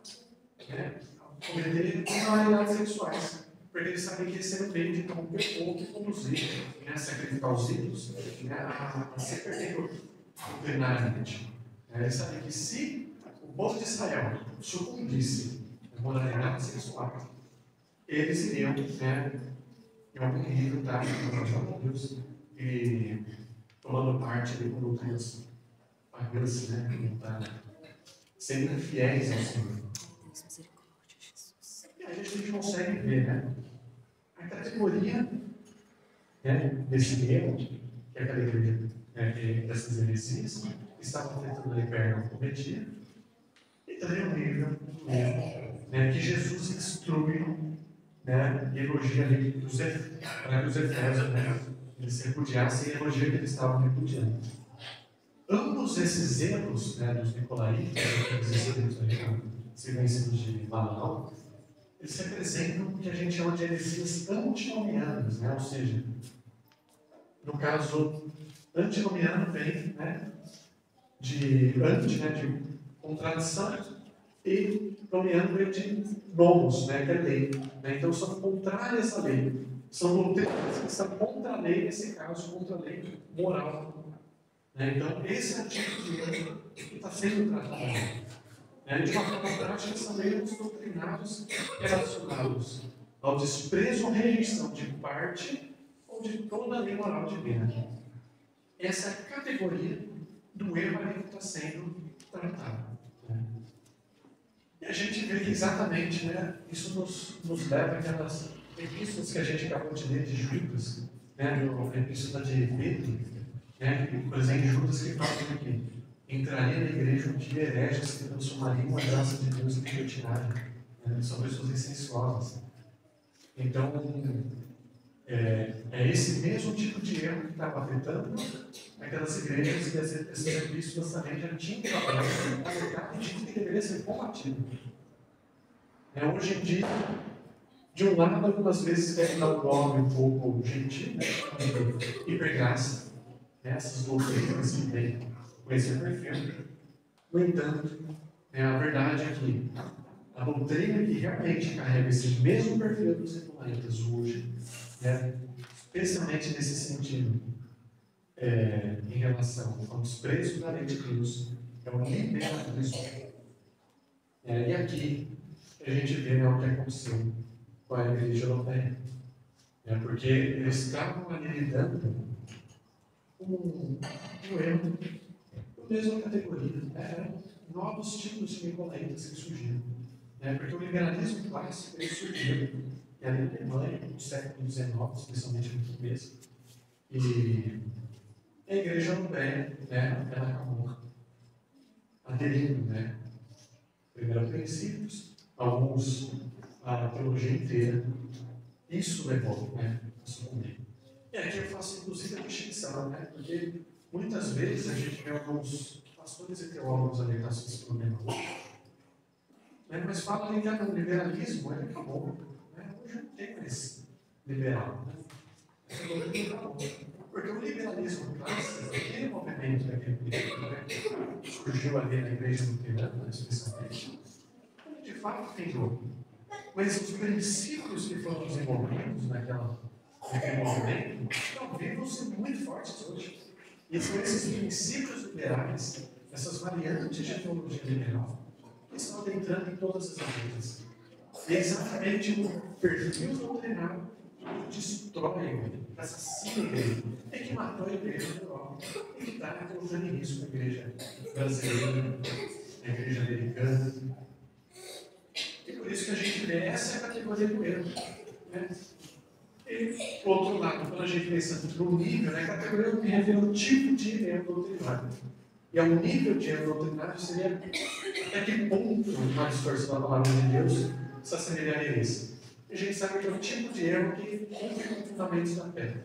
cometer imoralidades sexuais, porque eles sabiam que esse era o meio de corromper o povo e conduzir, né, a sacrificar os ídolos, né, a ser perfeito doutrinariamente. Eles sabiam que se o povo de Israel sucumbisse à moralidade sexual, eles iriam, né, em algum nível, estar com Deus e tomando parte ali com doutrinas pagãs, né, que não está sendo infiéis ao Senhor. E aí a gente consegue ver, né, a categoria, né, desse erro, que é aquela igreja, dessas heresias, que estavam afetando a Pérgamo cometia, e também o nível né, que Jesus instrui, né, e elogia ali para que os Efésios, né, eles repudiassem e elogia que eles estavam repudiando. Ambos esses erros, né, dos nicolaítas, os vencidos de Balaão, eles representam o que a gente chama de heresias antinomianas, né, ou seja, no caso, antinomiano vem, né, de contradição, e nomiano vem de nomos, né, que é lei. Né? Então, são contrárias à lei. São doutrinas que estão contra a lei, nesse caso, contra a lei moral Então, esse é o tipo de erro que está sendo tratado. De uma forma prática, são erros doutrinários relacionados ao desprezo ou rejeição de parte ou de toda a lei moral divina. Essa é a categoria do erro ali que está sendo tratado. E a gente vê que exatamente, isso nos leva àquelas epístolas que a gente acabou de ler de Judas, a epístola de Pedro, por exemplo, Judas que fala que entraria na igreja um dia hereges que transformariam a graça de Deus em libertinagem. São pessoas incestuosas. Então, é esse mesmo tipo de erro que estava afetando aquelas igrejas, e essas epístolas também já tinham trabalhado a verdade de que deveria ser combatido. Hoje em dia, de um lado, algumas vezes querem dar um nome um pouco gentil, de hipergraça, essas doutrinas que têm com esse perfil. No entanto, a verdade é que a doutrina que realmente carrega esse mesmo perfil dos ecumênicos hoje, especialmente nesse sentido, em relação ao desprezo da lei de Deus, é o liberalismo. E aqui a gente vê o que aconteceu com a igreja europeia. Porque eles estavam ali lidando com um erro da mesma categoria. Eram novos tipos de nicolaítas que surgiram. Porque o liberalismo clássico ele surgiu ali na Alemanha, no século XIX, especialmente no começo. E a igreja europeia, ela acabou aderindo, primeiro a princípios, alguns a teologia inteira. Isso levou a sucumbir. E aqui eu faço inclusive a distinção, porque muitas vezes a gente vê alguns pastores e teólogos ali com esse problema. Mas fala ali que o liberalismo ele acabou. Hoje não tem mais liberal. Porque o liberalismo clássico, aquele movimento que surgiu ali na igreja luterana, especialmente, de fato pegou. Mas os princípios que foram desenvolvidos naquele movimento estão vivos e muito fortes hoje. E são esses princípios liberais, essas variantes de teologia liberal, que estão adentrando em todas as igrejas. E é exatamente o perfil doutrinário que destrói, assassina a igreja, e que matou a igreja da Europa, e que está colocando em risco a igreja brasileira, a igreja americana. E por isso que a gente vê essa é a categoria do erro. E, por outro lado, quando a gente pensa no nível, a categoria me refere ao tipo de erro doutrinário. E ao nível de erro doutrinário seria até que ponto uma distorção da palavra de Deus se assemelharia a esse. E a gente sabe que é o tipo de erro que rompe com fundamentos da fé.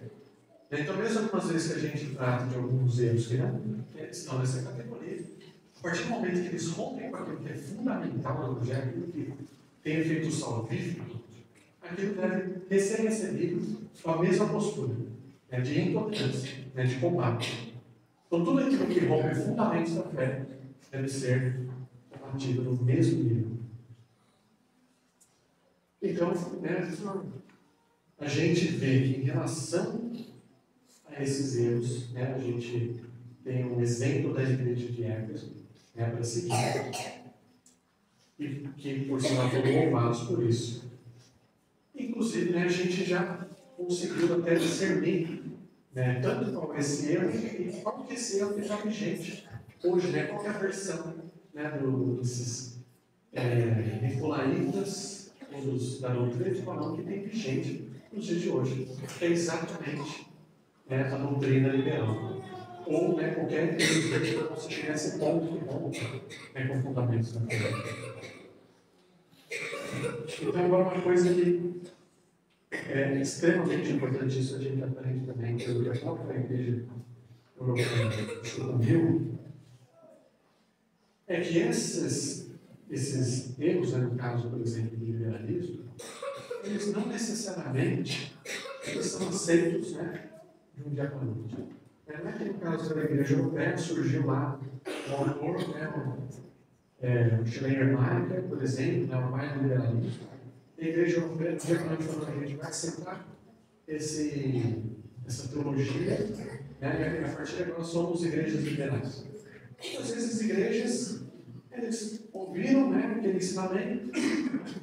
Então, mesmo algumas vezes que a gente trata de alguns erros que não estão nessa categoria, a partir do momento que eles rompem com aquilo que é fundamental no projeto, aquilo que tem efeito salvífico, aquilo deve ser recebido com a mesma postura, de intolerância, de combate. Então, tudo aquilo que rompe fundamentos da fé deve ser combatido no mesmo nível. Então, a gente vê que em relação a esses erros, a gente tem um exemplo da igreja de Éfeso, para seguir, e que por sinal foram louvados por isso. Inclusive, a gente já conseguiu até discernir tanto qual esse erro e qual que esse erro está vigente hoje, qual é a versão desses nicolaítas, da doutrina de Balão que tem vigente nos dias de hoje, que é exatamente a doutrina liberal. Ou qualquer igreja que possa chegar a esse ponto que rompe com fundamentos da fé. Então, agora uma coisa que é extremamente importante, isso a gente aprende também, que eu já falo para a igreja europeia sucumbiu, é que esses erros, no caso, por exemplo, do liberalismo, eles não necessariamente são aceitos de um dia para o outro. Não é que no caso da igreja europeia surgiu lá um autor, o Schleiermacher, por exemplo, o pai do liberalismo. A igreja europeia, no dia para a noite, falou: a gente vai aceitar essa teologia Né? E a partir de agora somos igrejas liberais. Muitas vezes as igrejas, eles ouviram, né, aquele ensinamento,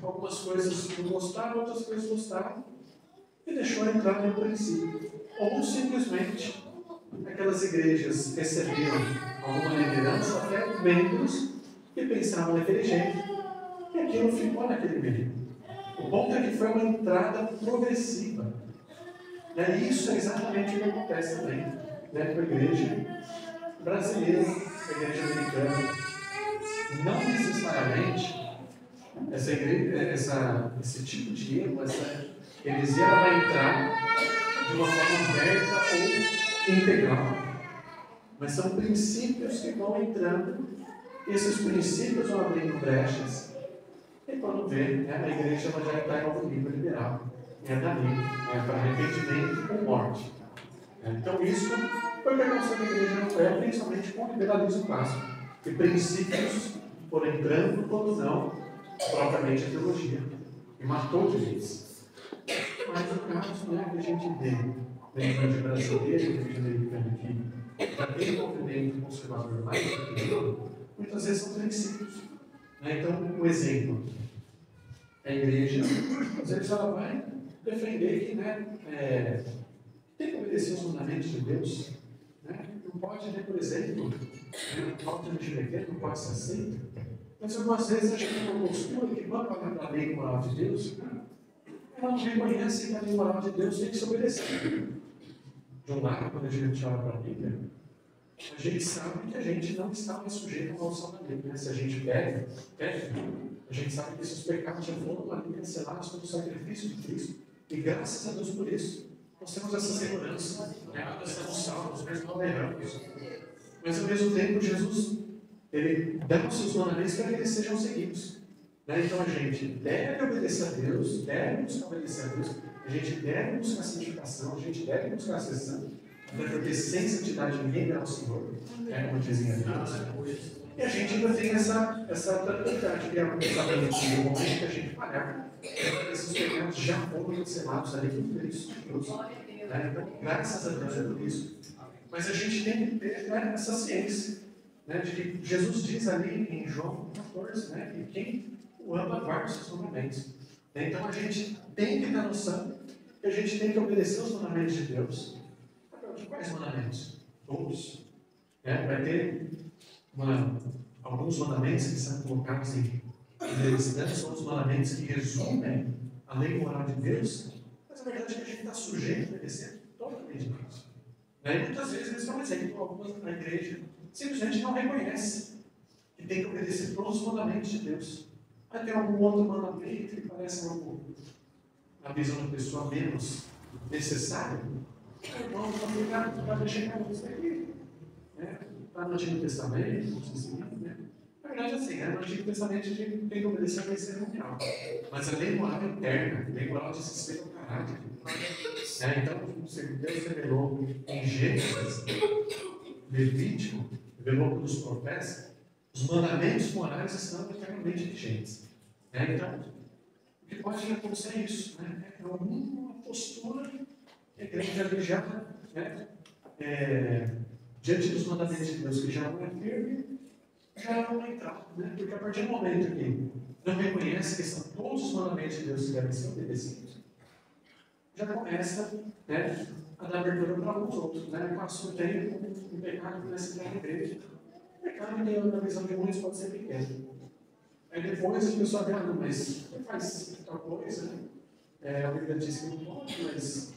algumas coisas não gostaram, outras coisas gostaram, e deixou entrar no princípio. Ou simplesmente aquelas igrejas receberam alguma liderança, até membros que pensavam daquele jeito, e aquilo ficou naquele meio. O ponto é que foi uma entrada progressiva. E isso é exatamente o que acontece também, né, com a igreja brasileira, com a igreja americana. Não necessariamente esse tipo de erro, essa heresia vai entrar de uma forma aberta ou integral. Mas são princípios que vão entrando, e esses princípios vão abrindo brechas, e quando vê, né, a igreja ela já está em algum nível liberal. É dali, para arrependimento com morte. Então isso foi o que aconteceu na igreja europeia, principalmente com o liberalismo clássico. E princípios foram entrando quando não, propriamente a teologia. E matou de vez. Mas no caso, né, que a gente vê na igreja brasileira e na igreja americana aqui, já tem um movimento conservador mais pequeno, muitas vezes são princípios. Então, um exemplo. A igreja, às vezes ela vai defender que, né, tem que obedecer os mandamentos de Deus. Né? Não pode, né, por exemplo, o falta de LGBT não pode ser aceito. Mas algumas vezes a gente tem uma postura que vai para a lei moral de Deus, ela não reconhece que a lei moral de Deus tem que se obedecer. De um lado, quando a gente olha para a Bíblia, a gente sabe que a gente não está mais sujeito à maldição da lei. Né? Se a gente pega, a gente sabe que esses pecados já foram ali cancelados pelo sacrifício de Cristo. E graças a Deus por isso, nós temos essa segurança. Né? Nós estamos salvos, nós não erramos. Mas ao mesmo tempo, Jesus, ele dá os seus mandamentos para que eles sejam seguidos. Né? Então a gente deve obedecer a Deus, deve buscar obedecer a Deus, a gente deve buscar santificação, a gente deve buscar a sessão, até porque sem santidade ninguém verá o Senhor, como dizem ali. E a gente ainda tem essa tranquilidade, que é exatamente no momento que a gente falhar, esses pecados já foram cancelados ali por Cristo. Então, graças a Deus é por isso. Mas a gente tem que ter, né, essa ciência, né, de que Jesus diz ali em João 14, né, que quem o ama guarda os seus mandamentos. Então a gente tem que ter noção que a gente tem que obedecer os mandamentos de Deus. De quais mandamentos? Todos. Vai ter alguns mandamentos que são colocados em universidades, são os mandamentos que resumem a lei moral de Deus, mas a verdade é que a gente está sujeito a obedecer totalmente a Deus. E muitas vezes eles vão dizer que algumas na igreja simplesmente não reconhece que tem que obedecer todos os mandamentos de Deus. Vai ter algum outro mandamento que parece algo, na visão da pessoa, menos necessário. Irmão, para deixar isso aqui. Está no Antigo Testamento, né? Na verdade, assim, no Antigo Testamento a gente tem que obedecer a lei cerimonial. Mas a lei moral interna, a lei moral diz respeito ao caráter. Então, Deus revelou em Gênesis, Levítico, revelou pelos profetas, os mandamentos morais estão eternamente vigentes. Então, o que pode acontecer é isso. É uma postura que a igreja religiosa, diante dos mandamentos de Deus, que já não é firme, já não vai entrar. Porque a partir do momento que não reconhece que são todos os mandamentos de Deus que devem ser obedecidos, já começa a dar abertura para alguns outros. Passou o tempo, o pecado começa a entrar na igreja. O pecado, na visão de muitos, pode ser pequeno. Aí depois a pessoa vê, não, mas você faz tal coisa, a Bíblia diz que não pode, mas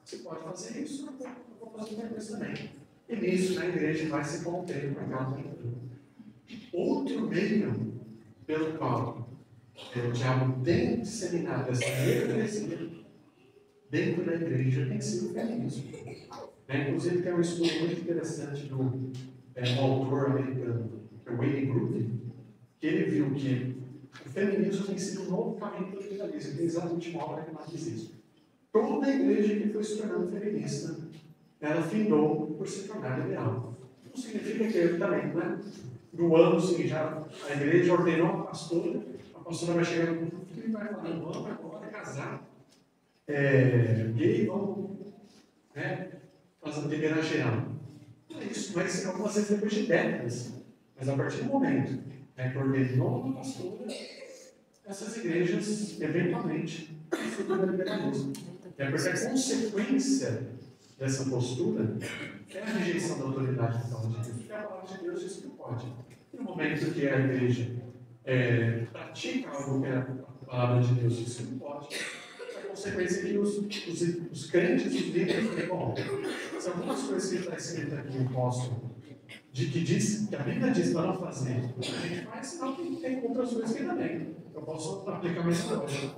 você pode fazer isso, eu vou fazer outra coisa também. E nisso, a igreja vai se contendo com aquela cultura. Outro meio pelo qual o diabo tem disseminado essa heresia dentro da igreja tem sido o feminismo. Inclusive, tem um estudo muito interessante do autor americano, que é o Wayne Grudem, que ele viu que o feminismo tem sido um novo caminho para o liberalismo. Tem exatamente uma obra que mais diz isso. Toda a igreja que foi se tornando feminista, ela findou por se tornar liberal. Não significa que ele também, no ano assim, já a igreja ordenou a pastora vai chegar no mundo e vai falar, vamos agora casar. Gay, vamos mas liberar geral. Isso vai ser algumas vezes depois de décadas. Mas a partir do momento que ordenou uma pastora, essas igrejas, eventualmente, sofreram liberalismo. É porque a consequência dessa postura é a rejeição da autoridade da palavra de Deus. Porque a palavra de Deus diz que pode. E no momento que a igreja pratica algo que a palavra de Deus diz que não pode, a consequência é que os crentes, os líderes, dizem, bom, se algumas coisas que está escrito aqui eu posso, que a Bíblia diz para não fazer, a gente faz, senão tem outras coisas que também. Eu posso aplicar mais lógica.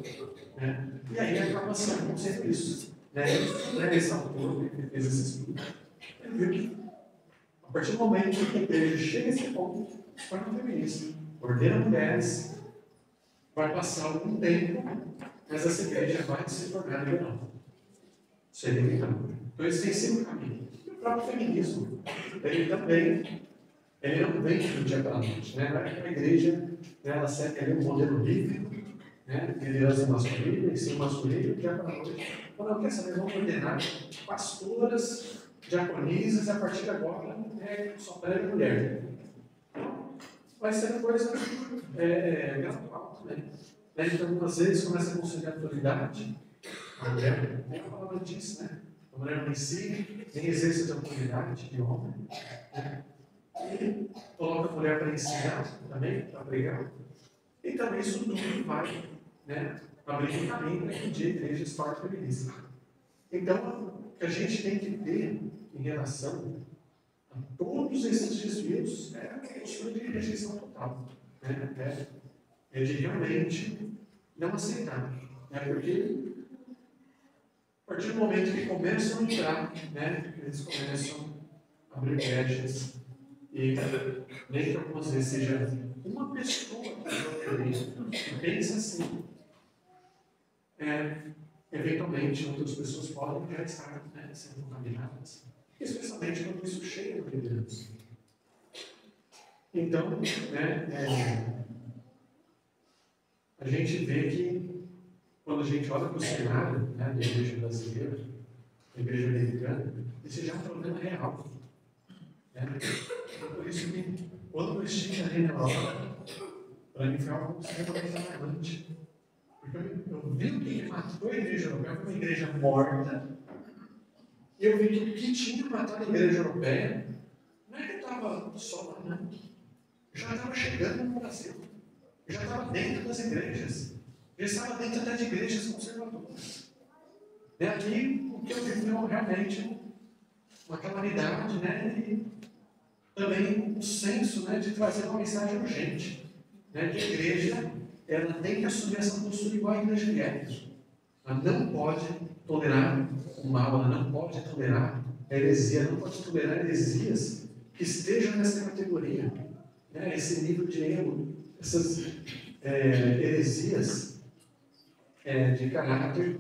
Né? E aí acaba sendo sempre isso. Esse autor que fez esse estudo, ele viu que a partir do momento que a igreja chega a esse ponto, se torna feminista, ordena mulheres, vai passar algum tempo, mas essa igreja vai se tornar liberal. Isso é inevitável. Então esse tem sido o caminho. E o próprio feminismo, ele não vem do dia para a noite. Né? A igreja, ela segue ali um modelo bíblico, né? Liderança masculina, ensino masculino, do dia para a noite. Então, não quer saber, vamos ordenar pastoras, diaconisas, a partir de agora, só para mulher. Vai ser uma coisa gradual também. Então, algumas vezes, começa a conciliar a autoridade. A mulher, nem a palavra diz, né? A mulher não ensina, nem exerce a autoridade de homem. Né? E coloca a mulher para ensinar também, para pregar. E também isso tudo vai, né, abrir um caminho para que um dia a igreja se torne feminista. Então, o que a gente tem que ter em relação a todos esses desvios é a postura de rejeição total. Né? É de realmente não aceitar. Né? Porque a partir do momento que começam a entrar, né, eles começam a abrir brechas. E nem que algumas vezes seja uma pessoa que pensa assim, eventualmente outras pessoas podem já estar, né, sendo contaminadas, especialmente quando isso chega no liderança. Então, a gente vê que quando a gente olha para o cenário, né, da igreja brasileira, da igreja americana, esse já é um problema real. Por isso que, quando eu estive ali na Europa, para mim foi algo extremamente alarmante. Porque eu vi o que matou a igreja europeia, foi uma igreja morta, e eu vi que o que tinha matado a igreja europeia não é que estava só lá, não. Já estava chegando no Brasil, já estava dentro das igrejas, já estava dentro até de igrejas conservadoras. E aqui, o que eu vi foi realmente uma calamidade, né? E também um senso, né, de trazer uma mensagem urgente, né, que a igreja ela tem que assumir essa postura igual a igreja evangélica. Ela não pode tolerar o mal, ela não pode tolerar a heresia, ela não pode tolerar heresias que estejam nessa categoria, né, esse nível de erro, essas heresias de caráter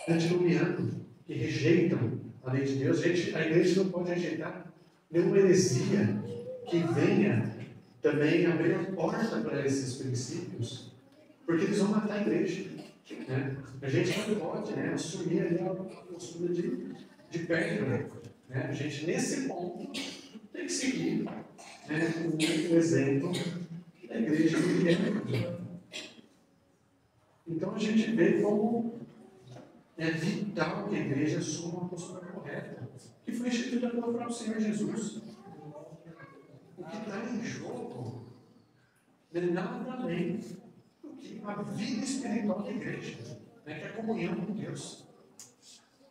antinomiano, que rejeitam a lei de Deus. A igreja não pode rejeitar nenhuma heresia que venha também abrir a porta para esses princípios, porque eles vão matar a igreja. Né? A gente não pode, né, assumir ali a postura de pedra. Né? A gente, nesse ponto, tem que seguir, né, o exemplo da igreja evangélica. Então a gente vê como é vital que a igreja assuma uma postura correta, que foi instituída pelo próprio Senhor Jesus. O que está em jogo não é nada além do que a vida espiritual da igreja, né, que é a comunhão com Deus.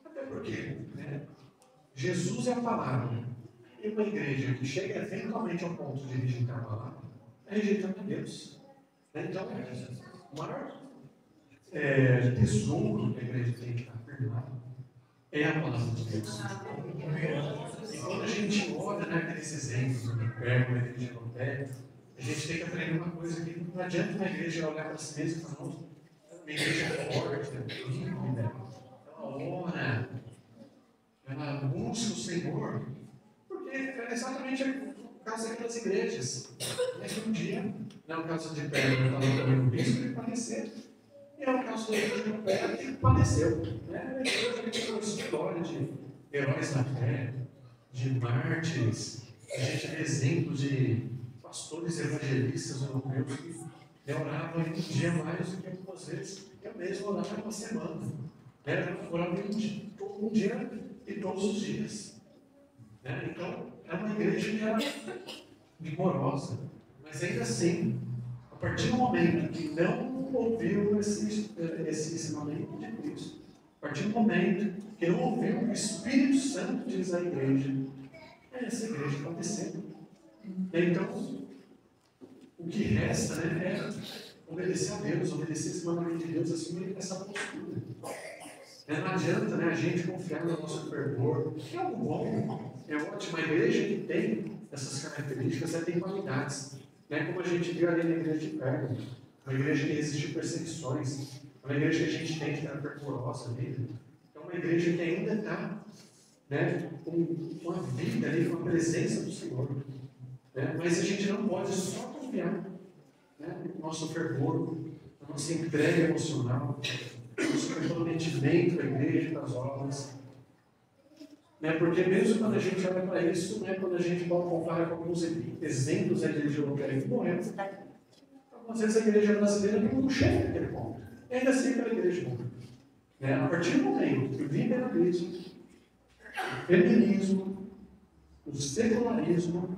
Até porque, né, Jesus é a palavra, e uma igreja que chega eventualmente ao ponto de rejeitar a palavra, é rejeitando a Deus. Então, o maior tesouro que a igreja tem que estar firmado é a palavra de Deus. E quando a gente olha, né, aqueles exemplos do Perto, da igreja europeia, a gente tem que aprender uma coisa que não adianta uma igreja olhar para si mesma e falar, não, uma igreja forte, né, ela ora, ela busca o Senhor, porque é exatamente o caso daquelas igrejas. Um dia, no caso de Pedro, estava também o bispo, ele faleceu. E é o caso da igreja europeia que padeceu. A igreja tem uma história heróis da fé, de mártires. A gente vê exemplos de pastores evangelistas europeus que oravam em um dia mais do que algumas vezes. Eu mesmo orava uma semana. Orava um dia e todos os dias. Então, é uma igreja que era vigorosa. Mas ainda assim, a partir do momento que não ouviu esse ensinamento de Cristo, a partir do momento que não ouviu o que o Espírito Santo diz à igreja, essa igreja está descendo. Então, o que resta é obedecer a Deus, obedecer esse mandamento de Deus, assumir essa postura. Não adianta a gente confiar no nosso fervor. É algo bom, é ótimo. A igreja que tem essas características, ela tem qualidades. Como a gente viu ali na igreja de Pérgamo, uma igreja que resiste perseguições, uma igreja que a gente tem que estar fervorosa ali. É uma igreja que ainda está com a vida ali, com a presença do Senhor. Mas a gente não pode só confiar no nosso fervor, na nossa entrega emocional, no nosso comprometimento da igreja, das obras. Porque mesmo quando a gente olha para isso, quando a gente compara com alguns exemplos da igreja europeia que morreu, algumas vezes a igreja brasileira não chega naquele ponto. E ainda assim aquela igreja morreu. A partir do momento que o liberalismo, o feminismo, o secularismo,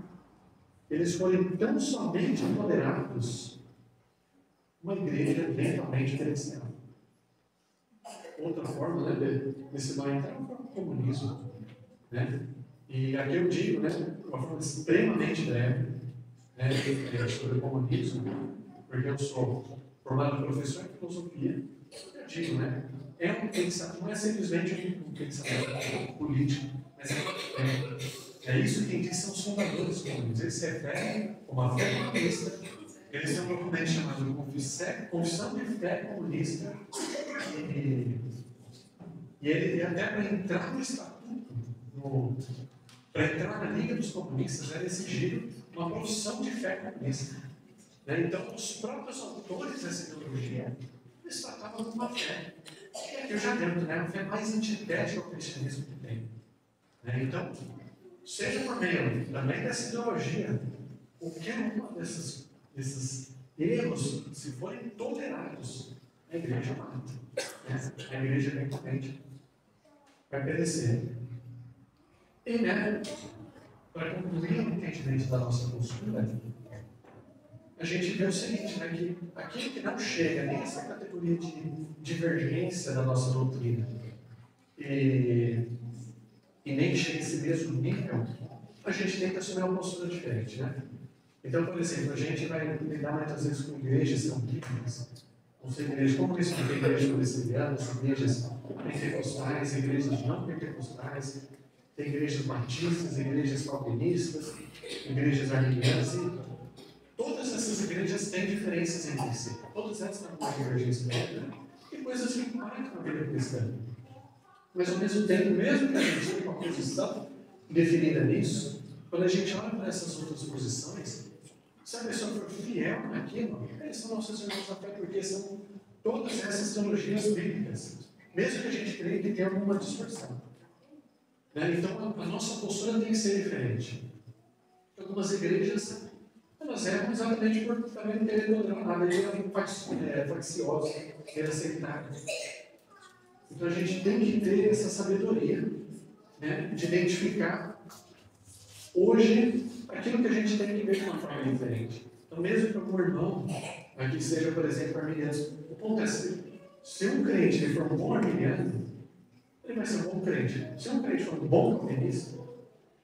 eles forem tão somente empoderados, uma igreja eventualmente crescerá. Outra forma desse vai entrar é o comunismo. E aqui eu digo, de uma forma extremamente breve, sobre o comunismo, porque eu sou formado professor em filosofia. Eu digo, é um pensamento, não é simplesmente um pensamento político, mas é isso que diz são os fundadores comunistas. Eles se referem a uma fé comunista. Eles têm um documento chamado Confissão de Fé Comunista. E ele até para entrar no estatuto, para entrar na Liga dos Comunistas, era exigido uma profissão de fé comunista. Então, os próprios autores dessa ideologia, eles tratavam de uma fé. E aqui eu já lembro, a fé mais antitética ao cristianismo que tem. Então, seja por meio também dessa ideologia, qualquer um desses erros, se forem tolerados, a igreja mata. A igreja eventualmente vai perecer. E, para concluir o entendimento da nossa postura, a gente vê o seguinte, que aquilo que não chega nem essa categoria de divergência da nossa doutrina e nem chega a esse mesmo nível, a gente tem que assumir uma postura diferente. Então, por exemplo, a gente vai lidar muitas vezes com igrejas que são bíblicas, com igrejas como isso, tem igrejas presbiterianas, igrejas pentecostais, igrejas não pentecostais, tem igrejas batistas, igrejas calvinistas, igrejas arminianas, e todas essas igrejas têm diferenças entre si. Todas elas têm uma divergência e coisas que marcam a vida cristã. Mas ao mesmo tempo, mesmo que a gente tenha uma posição definida nisso, quando a gente olha para essas outras posições, se a pessoa for fiel naquilo, eles são nossos irmãos da fé, porque são todas essas teologias bíblicas, mesmo que a gente creia que tem alguma distorção. Então, a nossa postura tem que ser diferente. Algumas igrejas, elas erram exatamente por também não terem controle nada, eles eram facciosos, eles aceitaram. Então, a gente tem que ter essa sabedoria, de identificar hoje aquilo que a gente tem que ver de uma forma diferente. Então, mesmo que algum irmão aqui seja, por exemplo, arminiano, o ponto é se um crente ele for um bom arminiano, ele vai ser um bom crente. Se um crente for um bom calvinista,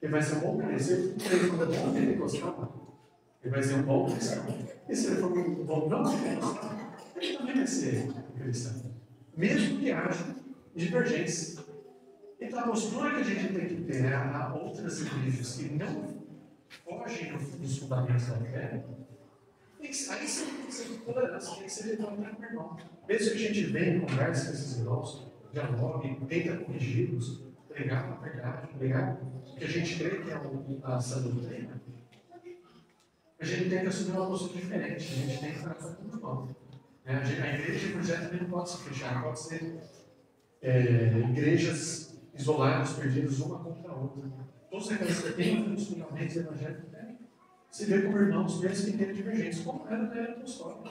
ele vai ser um bom crente. Se um crente for um bom pentecostal, ele vai ser um bom cristão. E se ele for um bom não pentecostal, ele também vai ser um cristão. Mesmo que haja divergência. Então, a postura que a gente tem que ter a outras igrejas que não fogem dos fundamentos da fé, aí sim tem que ser tolerância, tem que ser lidado com o irmão. Mesmo que a gente venha, converse com esses irmãos, dialogue, tenta corrigi-los, pregar a verdade, pregar o que a gente crê que é a sã doutrina, a gente tem que assumir uma postura diferente, a gente tem que tratar com o irmão. A igreja, o projeto também não pode se fechar, não pode ser igrejas isolados, perdidos uma contra a outra. Todos aqueles que têm os fundamentos evangélicos se vê como irmãos, mesmo que tenham divergências, como era na era apostólica.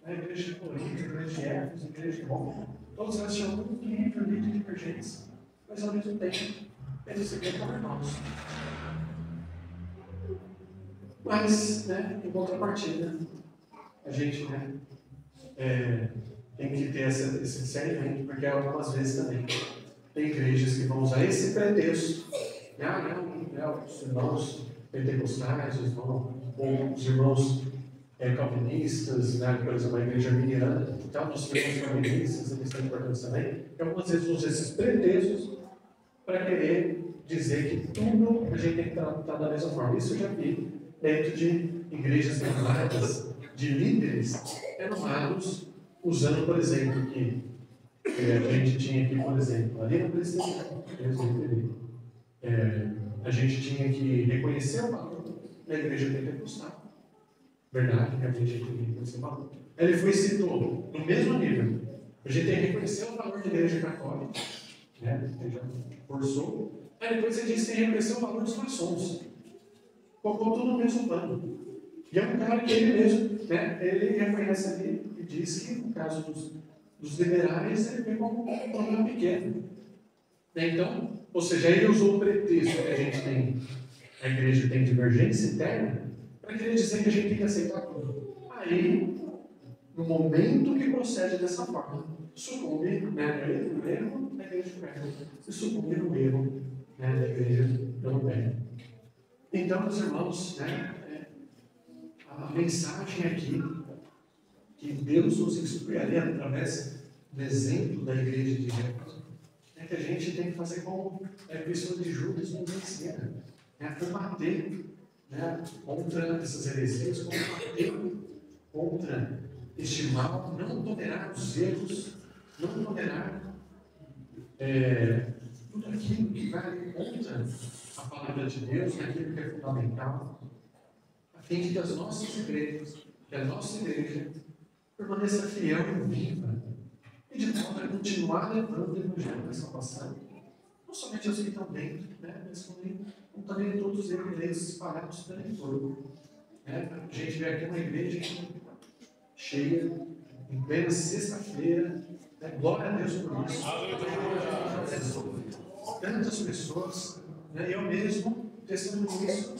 A igreja de Corinto, a igreja de Éfeso, a igreja de Roma, todos elas tinham muito livre de divergências, mas ao mesmo tempo eles se veem como irmãos. Mas, em contrapartida, a gente tem que ter esse discernimento, porque algumas vezes também tem igrejas que vão usar esse pretexto. Os irmãos pentecostais, ou os irmãos calvinistas, por exemplo, a igreja arminiana, então, os irmãos calvinistas, eles têm importância também, que algumas vezes usam esses pretextos para querer dizer que tudo a gente tem que tratar da mesma forma. Isso eu já vi dentro de igrejas renovadas, de líderes renovados, usando, por exemplo, que a gente tinha aqui, por exemplo, ali no Presbiteriano, a gente tinha que reconhecer o valor da igreja pentecostal. Verdade, que a gente tem que reconhecer o valor. Ele foi e citou, no mesmo nível, a gente tem que reconhecer o valor da igreja católica, ele já forçou. Aí depois ele disse que tem que reconhecer o valor dos maçons. Colocou tudo no mesmo plano. E é um cara que ele mesmo, ele reconhece ali e diz que, no caso dos liberais, ele vê como um problema pequeno. Então, ou seja, ele usou o pretexto que a gente tem, a igreja tem divergência interna, para querer dizer que a gente tem que aceitar tudo. Aí, no momento que procede dessa forma, sucumbe no erro da igreja de Pérgamo, e sucumbe no erro da igreja europeia. Então, meus irmãos, a mensagem aqui, que Deus nos instrui ali através do exemplo da igreja de Éfeso, é que a gente tem que fazer como a pessoa de Judas nos ensina, combater contra essas heresias, combater contra este mal, não tolerar os erros, não tolerar tudo aquilo que vai contra a palavra de Deus, aquilo que é fundamental, a fim de que as nossas igrejas, que a nossa igreja permaneça fiel e viva, e de modo a continuar levando o evangelho da salvação, não somente os que estão dentro, mas também todos eles espalhados pelo entorno. A gente vê aqui uma igreja cheia, em plena sexta-feira, glória a Deus por isso. Tantas pessoas, eu mesmo, testemunho isso,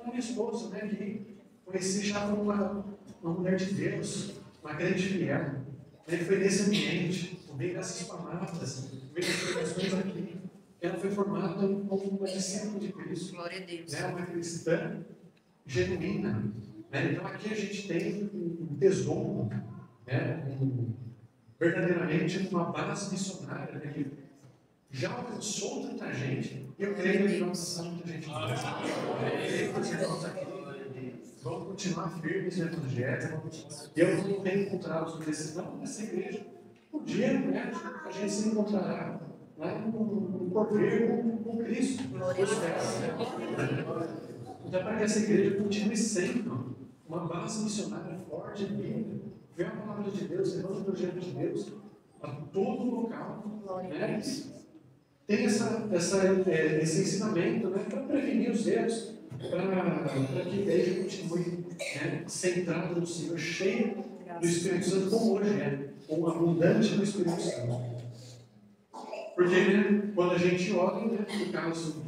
a minha esposa, que conheci já como uma mulher de Deus, uma crente fiel. Ele foi nesse ambiente, no meio dessas palavras, no meio das pregações aqui. Ela foi formada como uma discípula de Cristo. Glória a Deus. Uma cristã genuína. Então aqui a gente tem um tesouro, verdadeiramente uma base missionária, que já alcançou tanta gente. Eu creio que alcançar muita gente. Vamos continuar firmes no Evangelho. Eu não tenho encontrado os decisões nessa igreja. Um dia, a gente se encontrará no porvir com Cristo. Então, para que essa igreja continue sendo uma base missionária forte, bíblica, ver a palavra de Deus, levando o projeto de Deus a todo local. Tem esse ensinamento para prevenir os erros, para que a igreja continue centrada no Senhor, cheia do Espírito Santo, como hoje ou abundante no Espírito Santo. Porque quando a gente olha, no caso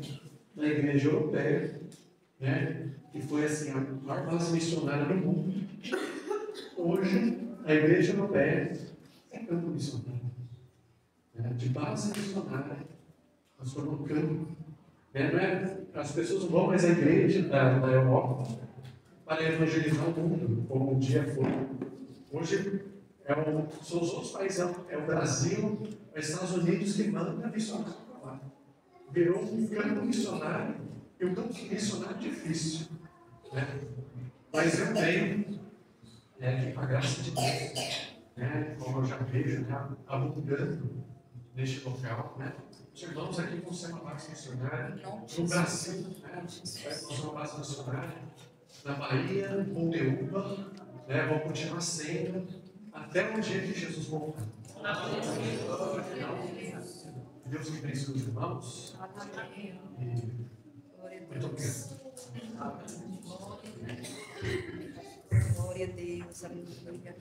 da igreja europeia, que foi assim, a maior base missionária do mundo, hoje a igreja europeia é campo missionário. De base missionária, nós formamos um campo. As pessoas não vão mais à igreja da Europa para evangelizar o mundo, como um dia foi. Hoje são os outros países, é o Brasil, os Estados Unidos que mandam missionário para lá. Virou um campo missionário, e um campo missionário difícil. Mas eu creio que com a graça de Deus, como eu já vejo, abundando neste local, os irmãos aqui vão ser uma base missionária. No Brasil, vai ser uma base missionária. Na Bahia, em Ponteúba, vão continuar sendo até o dia que Jesus voltar. Deus que abençoe. isso dos irmãos. Amém. Glória a Muito Deus. obrigado. Glória a Deus. Aleluia.